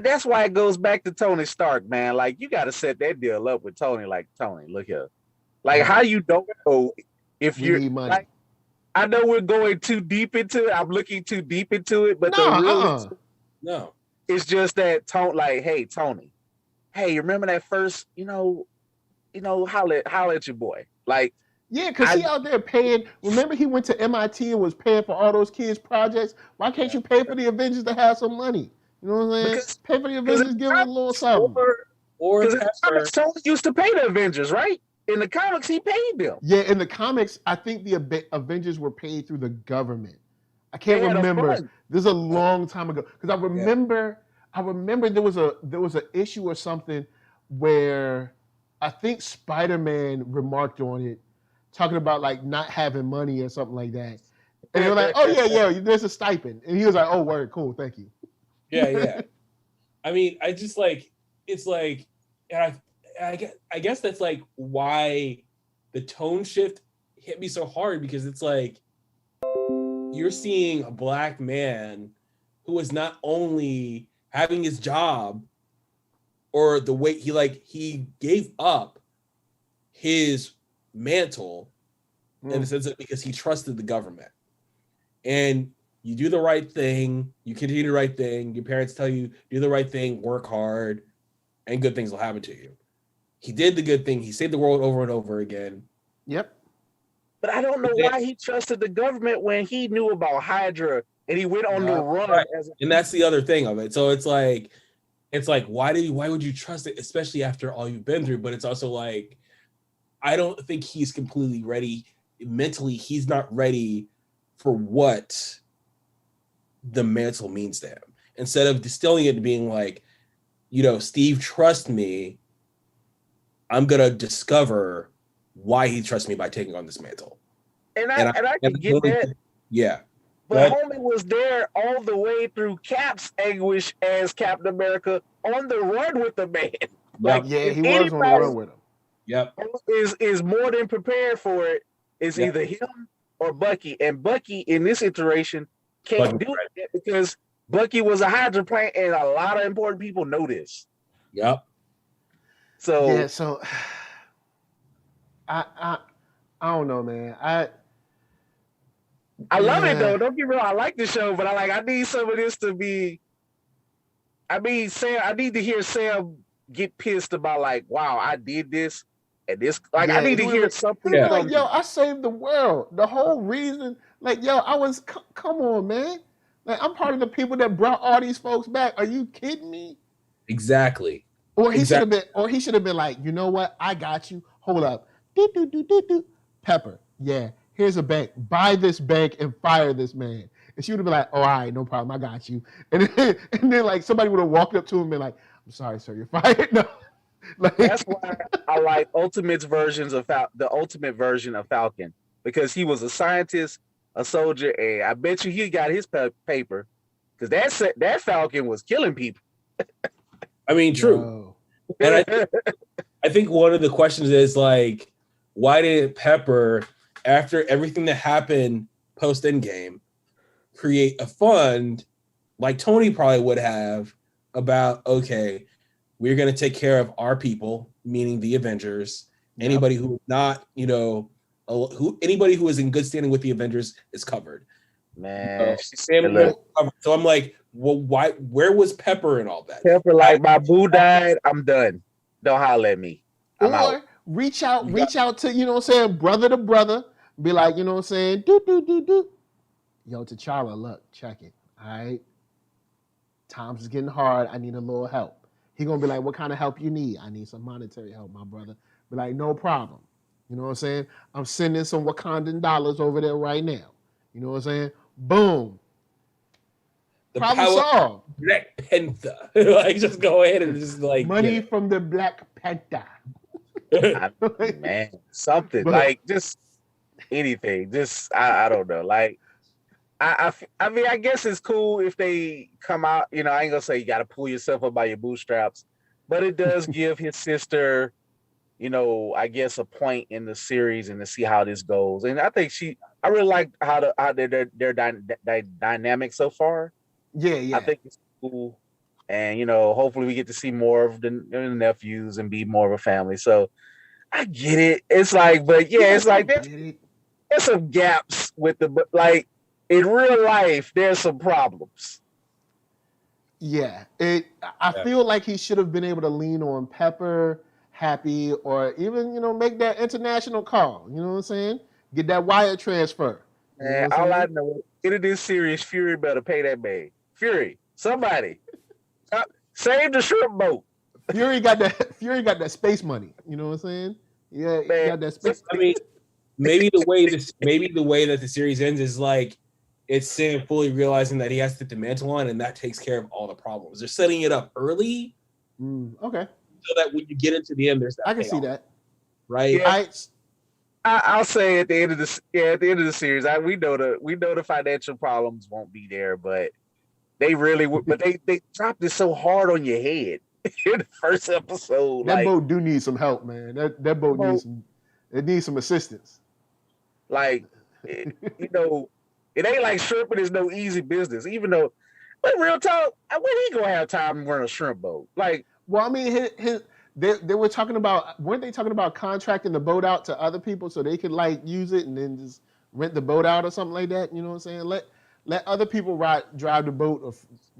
that's why it goes back to Tony Stark, man. Like, you got to set that deal up with Tony. Like, Tony, look here. Like, how you don't know if you're money. Like, I know we're going too deep into it. I'm looking too deep into it, but no, it's just that Tony, like, hey, Tony, hey, you remember that first, holler at your boy, like, yeah, because he out there paying. Remember, he went to MIT and was paying for all those kids' projects. Why can't you pay for the Avengers to have some money? You know what I'm saying? Because, pay for the Avengers, give them a little something. Or Tony used to pay the Avengers, right? In the comics, he paid them. Yeah, in the comics, I think the Avengers were paid through the government. I can't remember. This is a long time ago because I remember there was an issue or something where I think Spider-Man remarked on it, talking about like not having money or something like that. And they're like, "Oh yeah, there's a stipend," and he was like, "Oh, word, cool, thank you." Yeah. I mean, I just like it's like, and I guess that's like why the tone shift hit me so hard, because it's like you're seeing a black man who is not only having his job or the way he gave up his mantle in the sense that because he trusted the government. And you do the right thing, you continue the right thing, your parents tell you do the right thing, work hard, and good things will happen to you. He did the good thing. He saved the world over and over again. Yep. But I don't know why he trusted the government when he knew about Hydra and he went on the run. Right. And that's the other thing of it. So it's like why would you trust it, especially after all you've been through? But it's also like, I don't think he's completely ready mentally. He's not ready for what the mantle means to him. Instead of distilling it to being like, Steve, trust me, I'm gonna discover why he trusts me by taking on this mantle. And I can get that. Yeah. But homie was there all the way through Cap's anguish as Captain America on the run with the man. Like, yeah, he was on the run with him. Yep. Is more than prepared for it. It's either him or Bucky. And Bucky in this iteration can't do it because Bucky was a Hydra plant, and a lot of important people know this. Yep. So I don't know, man. I love it though. Don't get me wrong. I like the show, but I need some of this to be. I mean, Sam. I need to hear Sam get pissed about like, wow, I did this and this. Like, I need to hear something. Like, yo, I saved the world. The whole reason, like, yo, I was. Come on, man. Like, I'm part of the people that brought all these folks back. Are you kidding me? Exactly. Or he should have been. Or he should have been like, you know what? I got you. Hold up. Pepper. Yeah. Here's a bank. Buy this bank and fire this man. And she would have been like, oh, all right, no problem. I got you. And then like somebody would have walked up to him and been like, I'm sorry, sir, you're fired. No. Like, that's why I like Ultimate's versions of the Ultimate version of Falcon, because he was a scientist, a soldier, and I bet you he got his paper, because that Falcon was killing people. I mean, true. And I think one of the questions is like, why did Pepper, after everything that happened post Endgame, create a fund like Tony probably would have about, okay, we're going to take care of our people, meaning the Avengers, Anybody who is not, anybody who is in good standing with the Avengers is covered. Man, so I'm like, well, why? Where was Pepper and all that? Pepper, like, my boo died. I'm done. Don't holler at me. I'm out. reach out to, you know what I'm saying, brother to brother. Be like, you know what I'm saying, do. Yo, T'Challa, look, check it. All right. Times is getting hard. I need a little help. He gonna be like, what kind of help you need? I need some monetary help, my brother. Be like, no problem. You know what I'm saying? I'm sending some Wakandan dollars over there right now. You know what I'm saying? Boom. The problem power solved. Black Panther. Like, just go ahead and just like money from the Black Panther. Man, something like just anything. Just I don't know. Like I mean, I guess it's cool if they come out. You know, I ain't gonna say you got to pull yourself up by your bootstraps, but it does give his sister, you know, I guess a point in the series and to see how this goes. And I think I really like how their dynamic so far. Yeah. I think it's cool, and you know, hopefully we get to see more of the nephews and be more of a family. So I get it. It's like, but yeah, it's like there's some gaps with like in real life. There's some problems. Yeah, I feel like he should have been able to lean on Pepper, Happy, or even, you know, make that international call. You know what I'm saying? Get that Wyatt transfer. And all I know, in this series, Fury better pay that man. Fury, somebody, save the shrimp boat. Fury got that space money. You know what I'm saying? Yeah, he got that space. I mean, maybe the way that the series ends is like it's Sam fully realizing that he has to dismantle on, and that takes care of all the problems. They're setting it up early, okay, so that when you get into the end, there's that. I can see that, right? Yeah. I'll say at the end of the series, we know the financial problems won't be there, but they really but they dropped it so hard on your head in the first episode. That boat do need some help, man. That boat needs some assistance. Like, you know, it ain't like shrimping is no easy business. Even though, but real talk, when he gonna have time to run a shrimp boat? Like, well, I mean, they were talking about, weren't they talking about contracting the boat out to other people so they could like use it and then just rent the boat out or something like that? You know what I'm saying? Let other people drive the boat or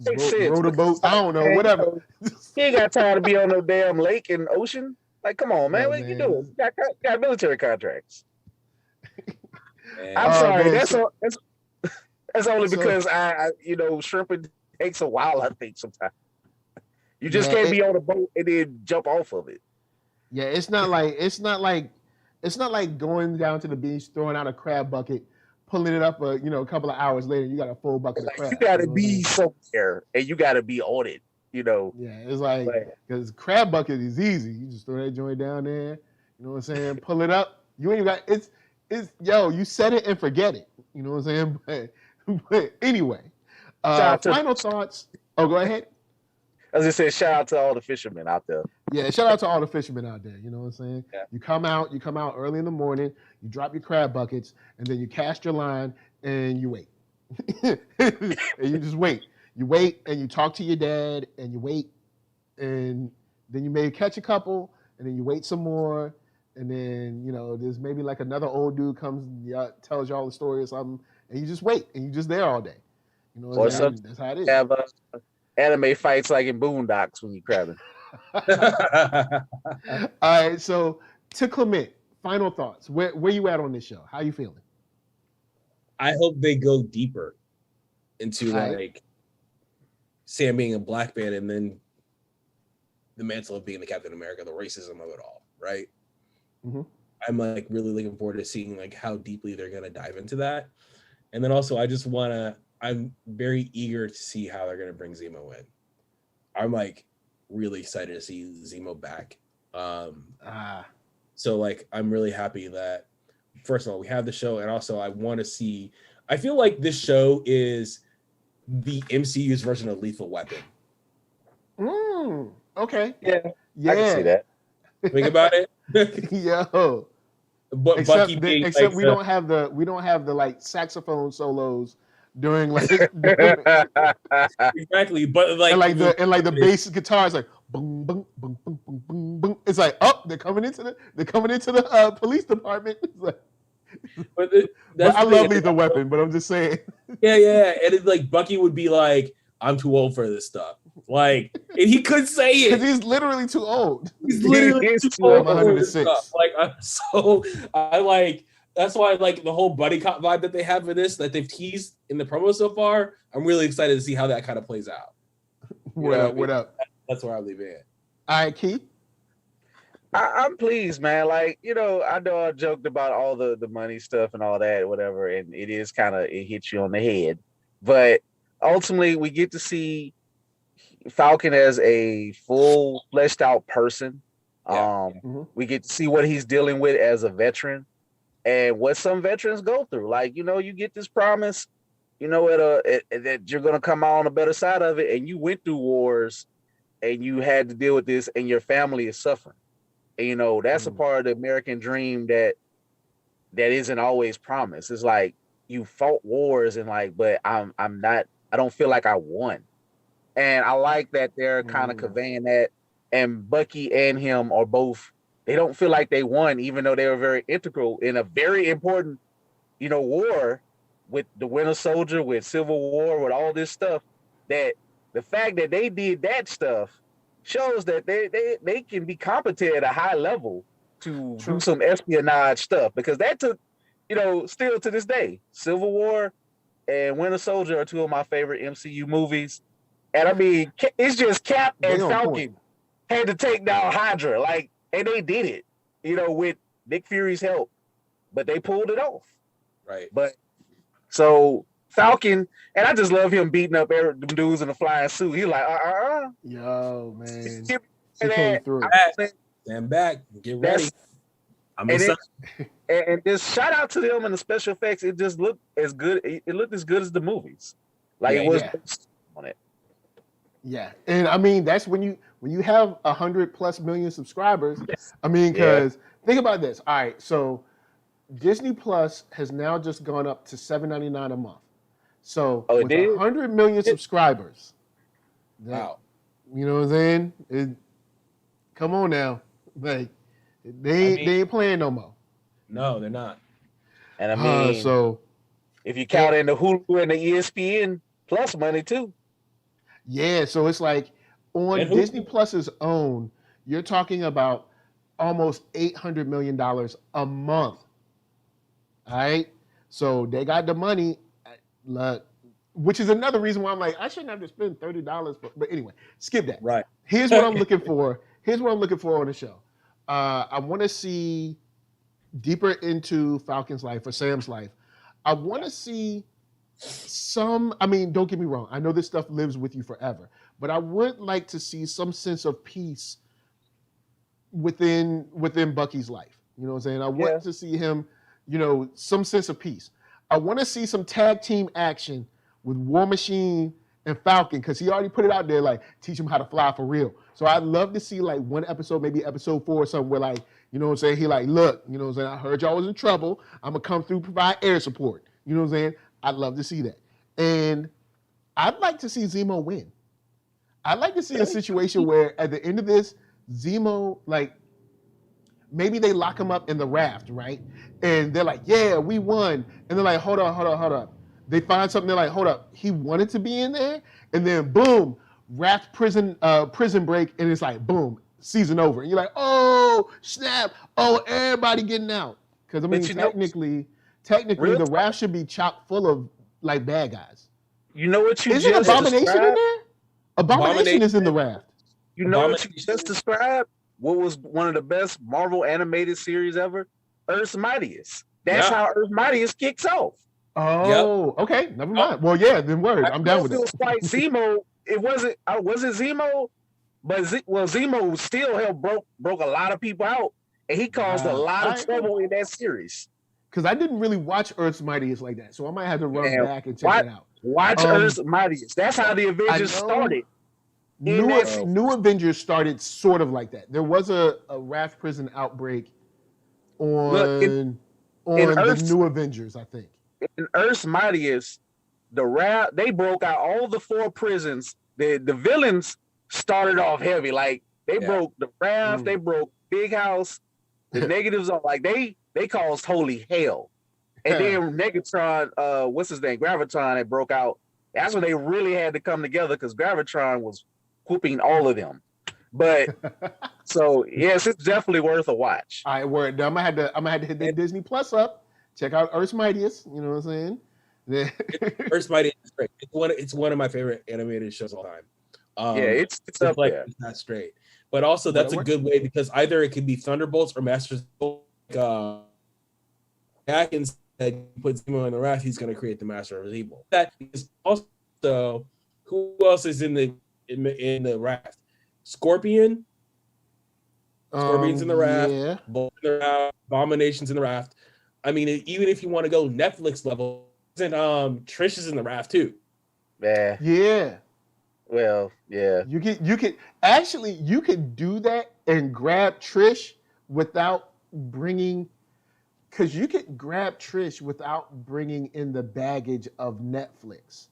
row the boat. I don't know, whatever. He ain't got time to be on no damn lake and ocean. Like, come on, man, what you doing? You got military contracts. I'm sorry, man, that's only because I you know, shrimping takes a while. I think sometimes. You just can't be on a boat and then jump off of it. Yeah, it's not like going down to the beach, throwing out a crab bucket, pulling it up a couple of hours later, you got a full bucket of crab. You got to be somewhere and you got to be on it, you know. Yeah, it's like, because crab bucket is easy. You just throw that joint down there, you know what I'm saying? Pull it up. You ain't got you set it and forget it. You know what I'm saying? But anyway, final thoughts. Oh, go ahead. As I said, shout out to all the fishermen out there. Yeah, shout out to all the fishermen out there. You know what I'm saying? Yeah. You come out early in the morning, you drop your crab buckets, and then you cast your line and you wait. And you just wait. You wait and you talk to your dad and you wait, and then you may catch a couple, and then you wait some more, and then there's maybe like another old dude comes and tells you all the story or something, and you just wait and you're just there all day. You know, that's how it is. Have anime fights like in Boondocks when you're crabbing. All right, so to Clement, final thoughts. Where you at on this show? How you feeling? I hope they go deeper into like Sam being a black man and then the mantle of being the Captain America, the racism of it all, right? Mm-hmm. I'm like really looking forward to seeing like how deeply they're gonna dive into that. And then also I'm very eager to see how they're gonna bring Zemo in. I'm like really excited to see Zemo back. So like I'm really happy that first of all we have the show, and also I feel like this show is the MCU's version of Lethal Weapon. Okay. Yeah. I can see that. Think about it. Yo. But except we don't have the like saxophone solos during like exactly, but like and the bass guitar is like boom boom boom boom boom boom boom. It's like, oh, they're coming into the police department. It's like, But but I love Lethal Weapon, but I'm just saying. Yeah. And it's like Bucky would be like, I'm too old for this stuff. Like, and he could say it. Because he's literally too old. He's literally too old for this stuff. 106. That's why like the whole buddy cop vibe that they have for this, that they've teased in the promo so far, I'm really excited to see how that kind of plays out. What up? That's where I'll leave it. All right, Keith. I'm pleased, man. Like, I know I joked about all the money stuff and all that, whatever, and it is it hits you on the head. But ultimately, we get to see Falcon as a full fleshed out person. We get to see what he's dealing with as a veteran and what some veterans go through. Like, you get this promise, that you're going to come out on the better side of it, and you went through wars and you had to deal with this, and your family is suffering. And, that's a part of the American dream that isn't always promised. It's like you fought wars and but I don't feel like I won. And I like that they're kind of conveying that. And Bucky and him are both, they don't feel like they won, even though they were very integral in a very important, war with the Winter Soldier, with Civil War, with all this stuff. That the fact that they did that stuff shows that they can be competent at a high level to do some espionage stuff, because that took, still to this day, Civil War and Winter Soldier are two of my favorite MCU movies. And I mean, it's just Cap and Falcon had to take down Hydra, and they did it, with Nick Fury's help, but they pulled it off. Right. But so Falcon, and I just love him beating up them dudes in a flying suit. He's like, Yo, man. He came through. Stand back, get ready. And just shout out to them and the special effects. It just looked as good. It looked as good as the movies. It was on it. Yeah, and I mean that's when you have 100+ million subscribers. I mean, because think about this. All right, so Disney Plus has now just gone up to $7.99 a month. So with 100 million subscribers, wow, you know what I'm saying? Come on now, they ain't playing no more. No, they're not. And I mean, so if you count in the Hulu and the ESPN Plus money too. Yeah, so it's like on Disney Plus's own, you're talking about almost $800 million a month. All right, so they got the money. Look, which is another reason why I'm like, I shouldn't have to spend $30 for, but anyway, skip that. Right. Here's what I'm looking for. Here's what I'm looking for on the show. I want to see deeper into Falcon's life or Sam's life. I want to see I mean, don't get me wrong. I know this stuff lives with you forever, but I would like to see some sense of peace within Bucky's life. You know what I'm saying? I want to see him, some sense of peace. I want to see some tag team action with War Machine and Falcon, because he already put it out there, teach him how to fly for real. So I'd love to see one episode, maybe episode 4 or something, where you know what I'm saying? He look, you know what I'm saying? I heard y'all was in trouble. I'm gonna come through, provide air support. You know what I'm saying? I'd love to see that. And I'd like to see Zemo win. I'd like to see a situation where at the end of this, Zemo, maybe they lock him up in the raft, right? And they're like, yeah, we won. And they're like, hold up. They find something, they're like, hold up, he wanted to be in there? And then boom, raft prison break, and it's like, boom, season over. And you're like, oh, snap. Oh, everybody getting out. Because, I mean, technically, the raft should be chock full of, bad guys. You know what you Isn't just Abomination described? in there? Abomination is in the raft. You know what you just described? What was one of the best Marvel animated series ever? Earth's Mightiest. That's how Earth's Mightiest kicks off. Oh, okay. Never mind. Well, yeah, then word. I'm down with it. It was like Zemo. It wasn't Zemo, but Zemo still broke a lot of people out, and he caused a lot of trouble in that series. Because I didn't really watch Earth's Mightiest like that, so I might have to run back and check it out. Watch Earth's Mightiest. That's how the Avengers started. New Avengers started sort of like that. There was a raft prison outbreak on the New Avengers, I think. In Earth's Mightiest, they broke out all the 4 prisons. The villains started off heavy, They broke the raft. They broke Big House. The negatives are like they caused holy hell. And then Negatron, what's his name, Gravitron, that broke out. That's when they really had to come together because Gravitron was whooping all of them. But so yes, it's definitely worth a watch. All right, word. I'm gonna have to hit the Disney Plus up. Check out Earth's Mightiest. You know what I'm saying? Earth's Mightiest is great. It's one of my favorite animated shows of all time. It's up like there. It's not straight, but also that's a good way because either it could be Thunderbolts or Masters. Atkins said you put Zemo in the raft, he's going to create the Master of Evil. That is also who else is in the raft? Scorpion. Scorpion's in the raft. Yeah. Abomination's in the raft. I mean, even if you want to go Netflix level, and Trish is in the raft too. Yeah. Yeah. Well, yeah. You could do that and grab Trish without bringing, because you could grab Trish without bringing in the baggage of Netflix.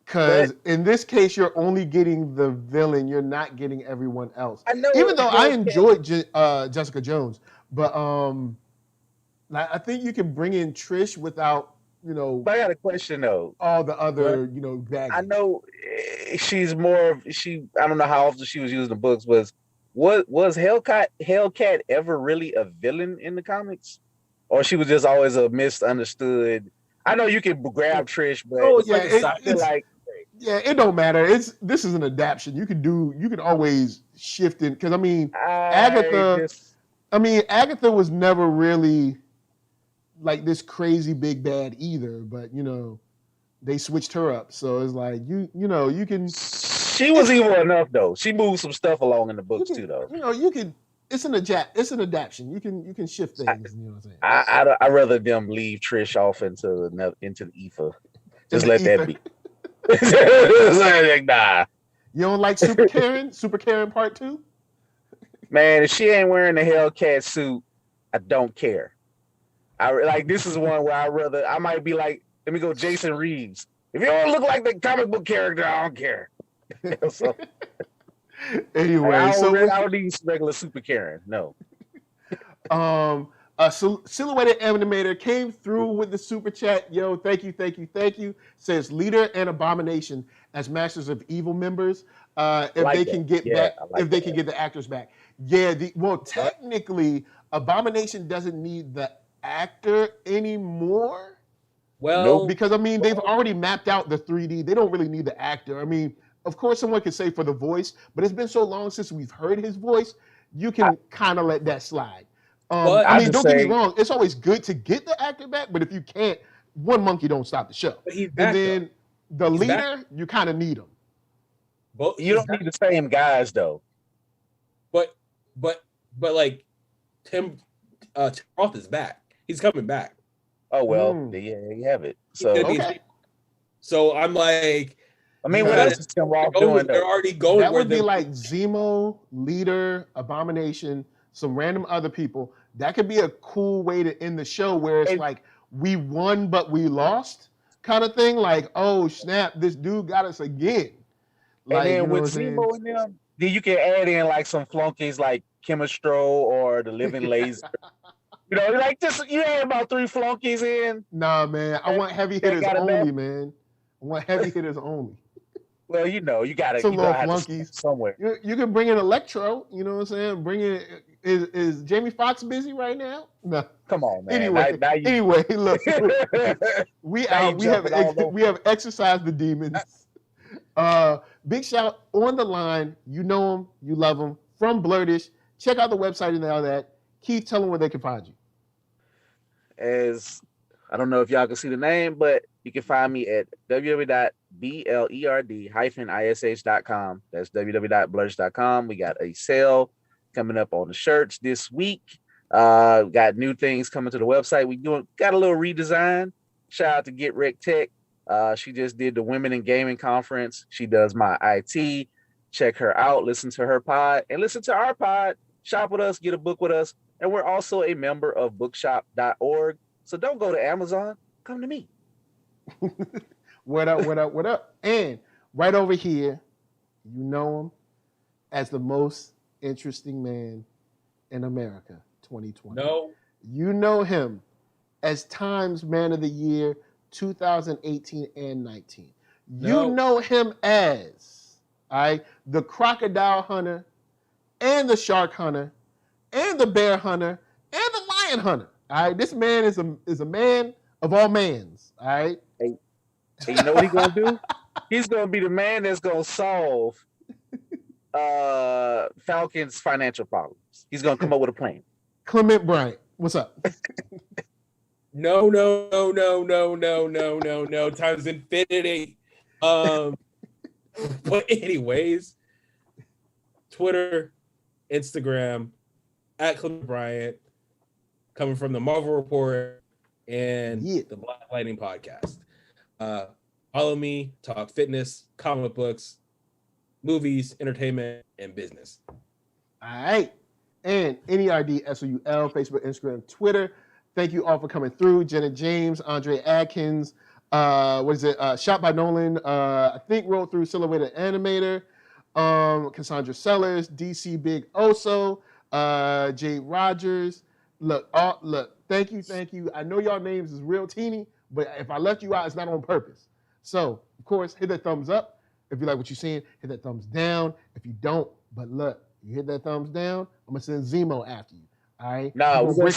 Because in this case, you're only getting the villain. You're not getting everyone else. I know. Even though I enjoyed Jessica Jones, but I think you can bring in Trish without, But I got a question though. all the other, baggage. I know she's more. I don't know how often she was using the books. Was Hellcat ever really a villain in the comics, or she was just always a misunderstood? I know you can grab Trish, but it don't matter. This is an adaptation. You can always shift it, because Agatha was never really like this crazy big bad either, but they switched her up, so it's like you can. She was evil enough though. She moved some stuff along in the books too, though. You can. It's an adaptation. You can shift things. You know what I'm saying? I rather them leave Trish off into the ether. Just let that be. Nah. You don't like Super Karen? Super Karen Part 2? Man, if she ain't wearing the Hellcat suit, I don't care. This is one where I might be like, let me go Jason Reeves. If you don't look like the comic book character, I don't care. So, anyway, I don't need regular Super Karen. No. A silhouetted animator came through with the super chat. Yo, thank you. Says Leader and Abomination as Masters of Evil members. If they can get the actors back. Yeah. Technically, Abomination doesn't need the actor anymore. Well, because they've already mapped out the 3D. They don't really need the actor. Of course, someone could say for the voice, but it's been so long since we've heard his voice. You can kind of let that slide. Don't get me wrong. It's always good to get the actor back, but if you can't, one monkey don't stop the show. But he's back, and then the leader, you kind of need him. But you don't need the same guys though. But like Tim Roth is back. He's coming back. Oh well, yeah, you have it. So okay. So I'm like, what else is Tim Roth doing? They're already going. That would be like Zemo, Leader, Abomination, some random other people. That could be a cool way to end the show, where it's like we won but we lost kind of thing. Like, oh snap, this dude got us again. And then with Zemo and them, then you can add in like some flunkies like Chemistro or the Living Laser. Like just you add about 3 flunkies in. Nah, man, I want heavy hitters only, man. I want heavy hitters only. Well, you gotta some little have flunkies somewhere. You can bring in Electro. You know what I'm saying? Bring in. Is Jamie Foxx busy right now? No. Come on, man. Anyway, look, we have exercised the demons. Big shout on the line. You know him, you love him. From Blurtish. Check out the website and all that. Keith, tell them where they can find you. As I don't know if y'all can see the name, but you can find me at www.blerd-ish.com. That's www.blurtish.com. We got a sale coming up on the shirts this week. Got new things coming to the website. Got a little redesign. Shout out to Get Rec Tech. She just did the Women in Gaming Conference. She does my IT. Check her out. Listen to her pod and listen to our pod. Shop with us. Get a book with us. And we're also a member of bookshop.org. So don't go to Amazon. Come to me. What up? And right over here, you know him as the most interesting man in America 2020. No. You know him as Times Man of the Year 2018 and 19. No. You know him as, all right, the crocodile hunter and the shark hunter and the bear hunter and the lion hunter. All right, this man is a man of all mans. All right. Hey, you know what he's gonna do? He's gonna be the man that's gonna solve Falcon's financial problems. He's gonna come up with a plan. Clement Bryant, what's up? No. Times infinity. But anyways, Twitter, Instagram, at Clement Bryant, coming from the Marvel Report and the Black Lightning podcast. Follow me, talk fitness, comic books, movies, entertainment, and business. All right. And NERDSoul, Facebook, Instagram, Twitter. Thank you all for coming through. Jenna James, Andre Adkins, Shot by Nolan, I think rolled through Silhouetted Animator, Cassandra Sellers, DC Big Oso, Jade Rogers. Look, thank you. I know y'all names is real teeny, but if I left you out, it's not on purpose. So, of course, hit that thumbs up. If you like what you're seeing, hit that thumbs down. If you don't, but look, you hit that thumbs down, I'm going to send Zemo after you. All right? No, we're going to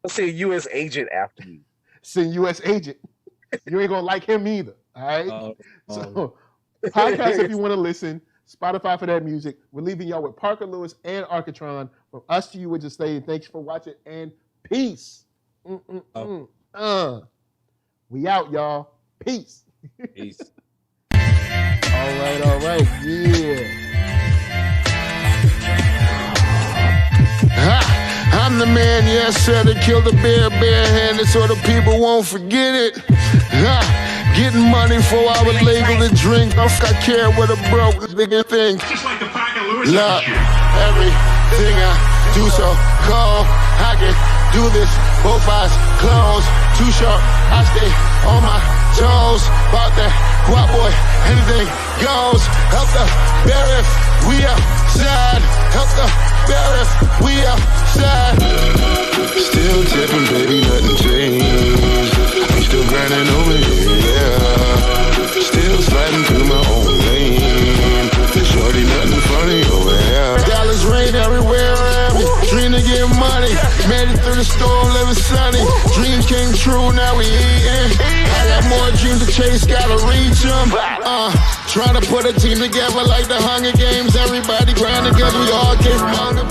send U.S. agent after you. Send U.S. agent. You ain't going to like him either. All right? So, podcast if you want to listen. Spotify for that music. We're leaving y'all with Parker Lewis and Arcatron. From us to you, we're just saying thanks for watching and peace. We out, y'all. Peace. Peace. All right. Yeah. I'm the man, yes, sir, that killed a bear barehanded so the people won't forget it. Getting money for I was legal to drink. I care what a broke nigga think. Just like the Parker Lewis. Look, everything I do so cold. I can do this, both eyes closed. Too short, I stay on my toes. About that guap boy, anything goes. Help the bear if we outside. Help the bear if we outside. Still tipping, baby, nothing changed. I'm still grinding over here, yeah. Still sliding through my own lane. Shorty, nothing funny over here. Dallas rain everywhere around me. Dream to get money. Made it through the storm, living sunny. Dreams came true, now we eating. I got more dreams to chase, gotta reach them. Trying to put a team together like the Hunger Games. Everybody grind together, we all get stronger.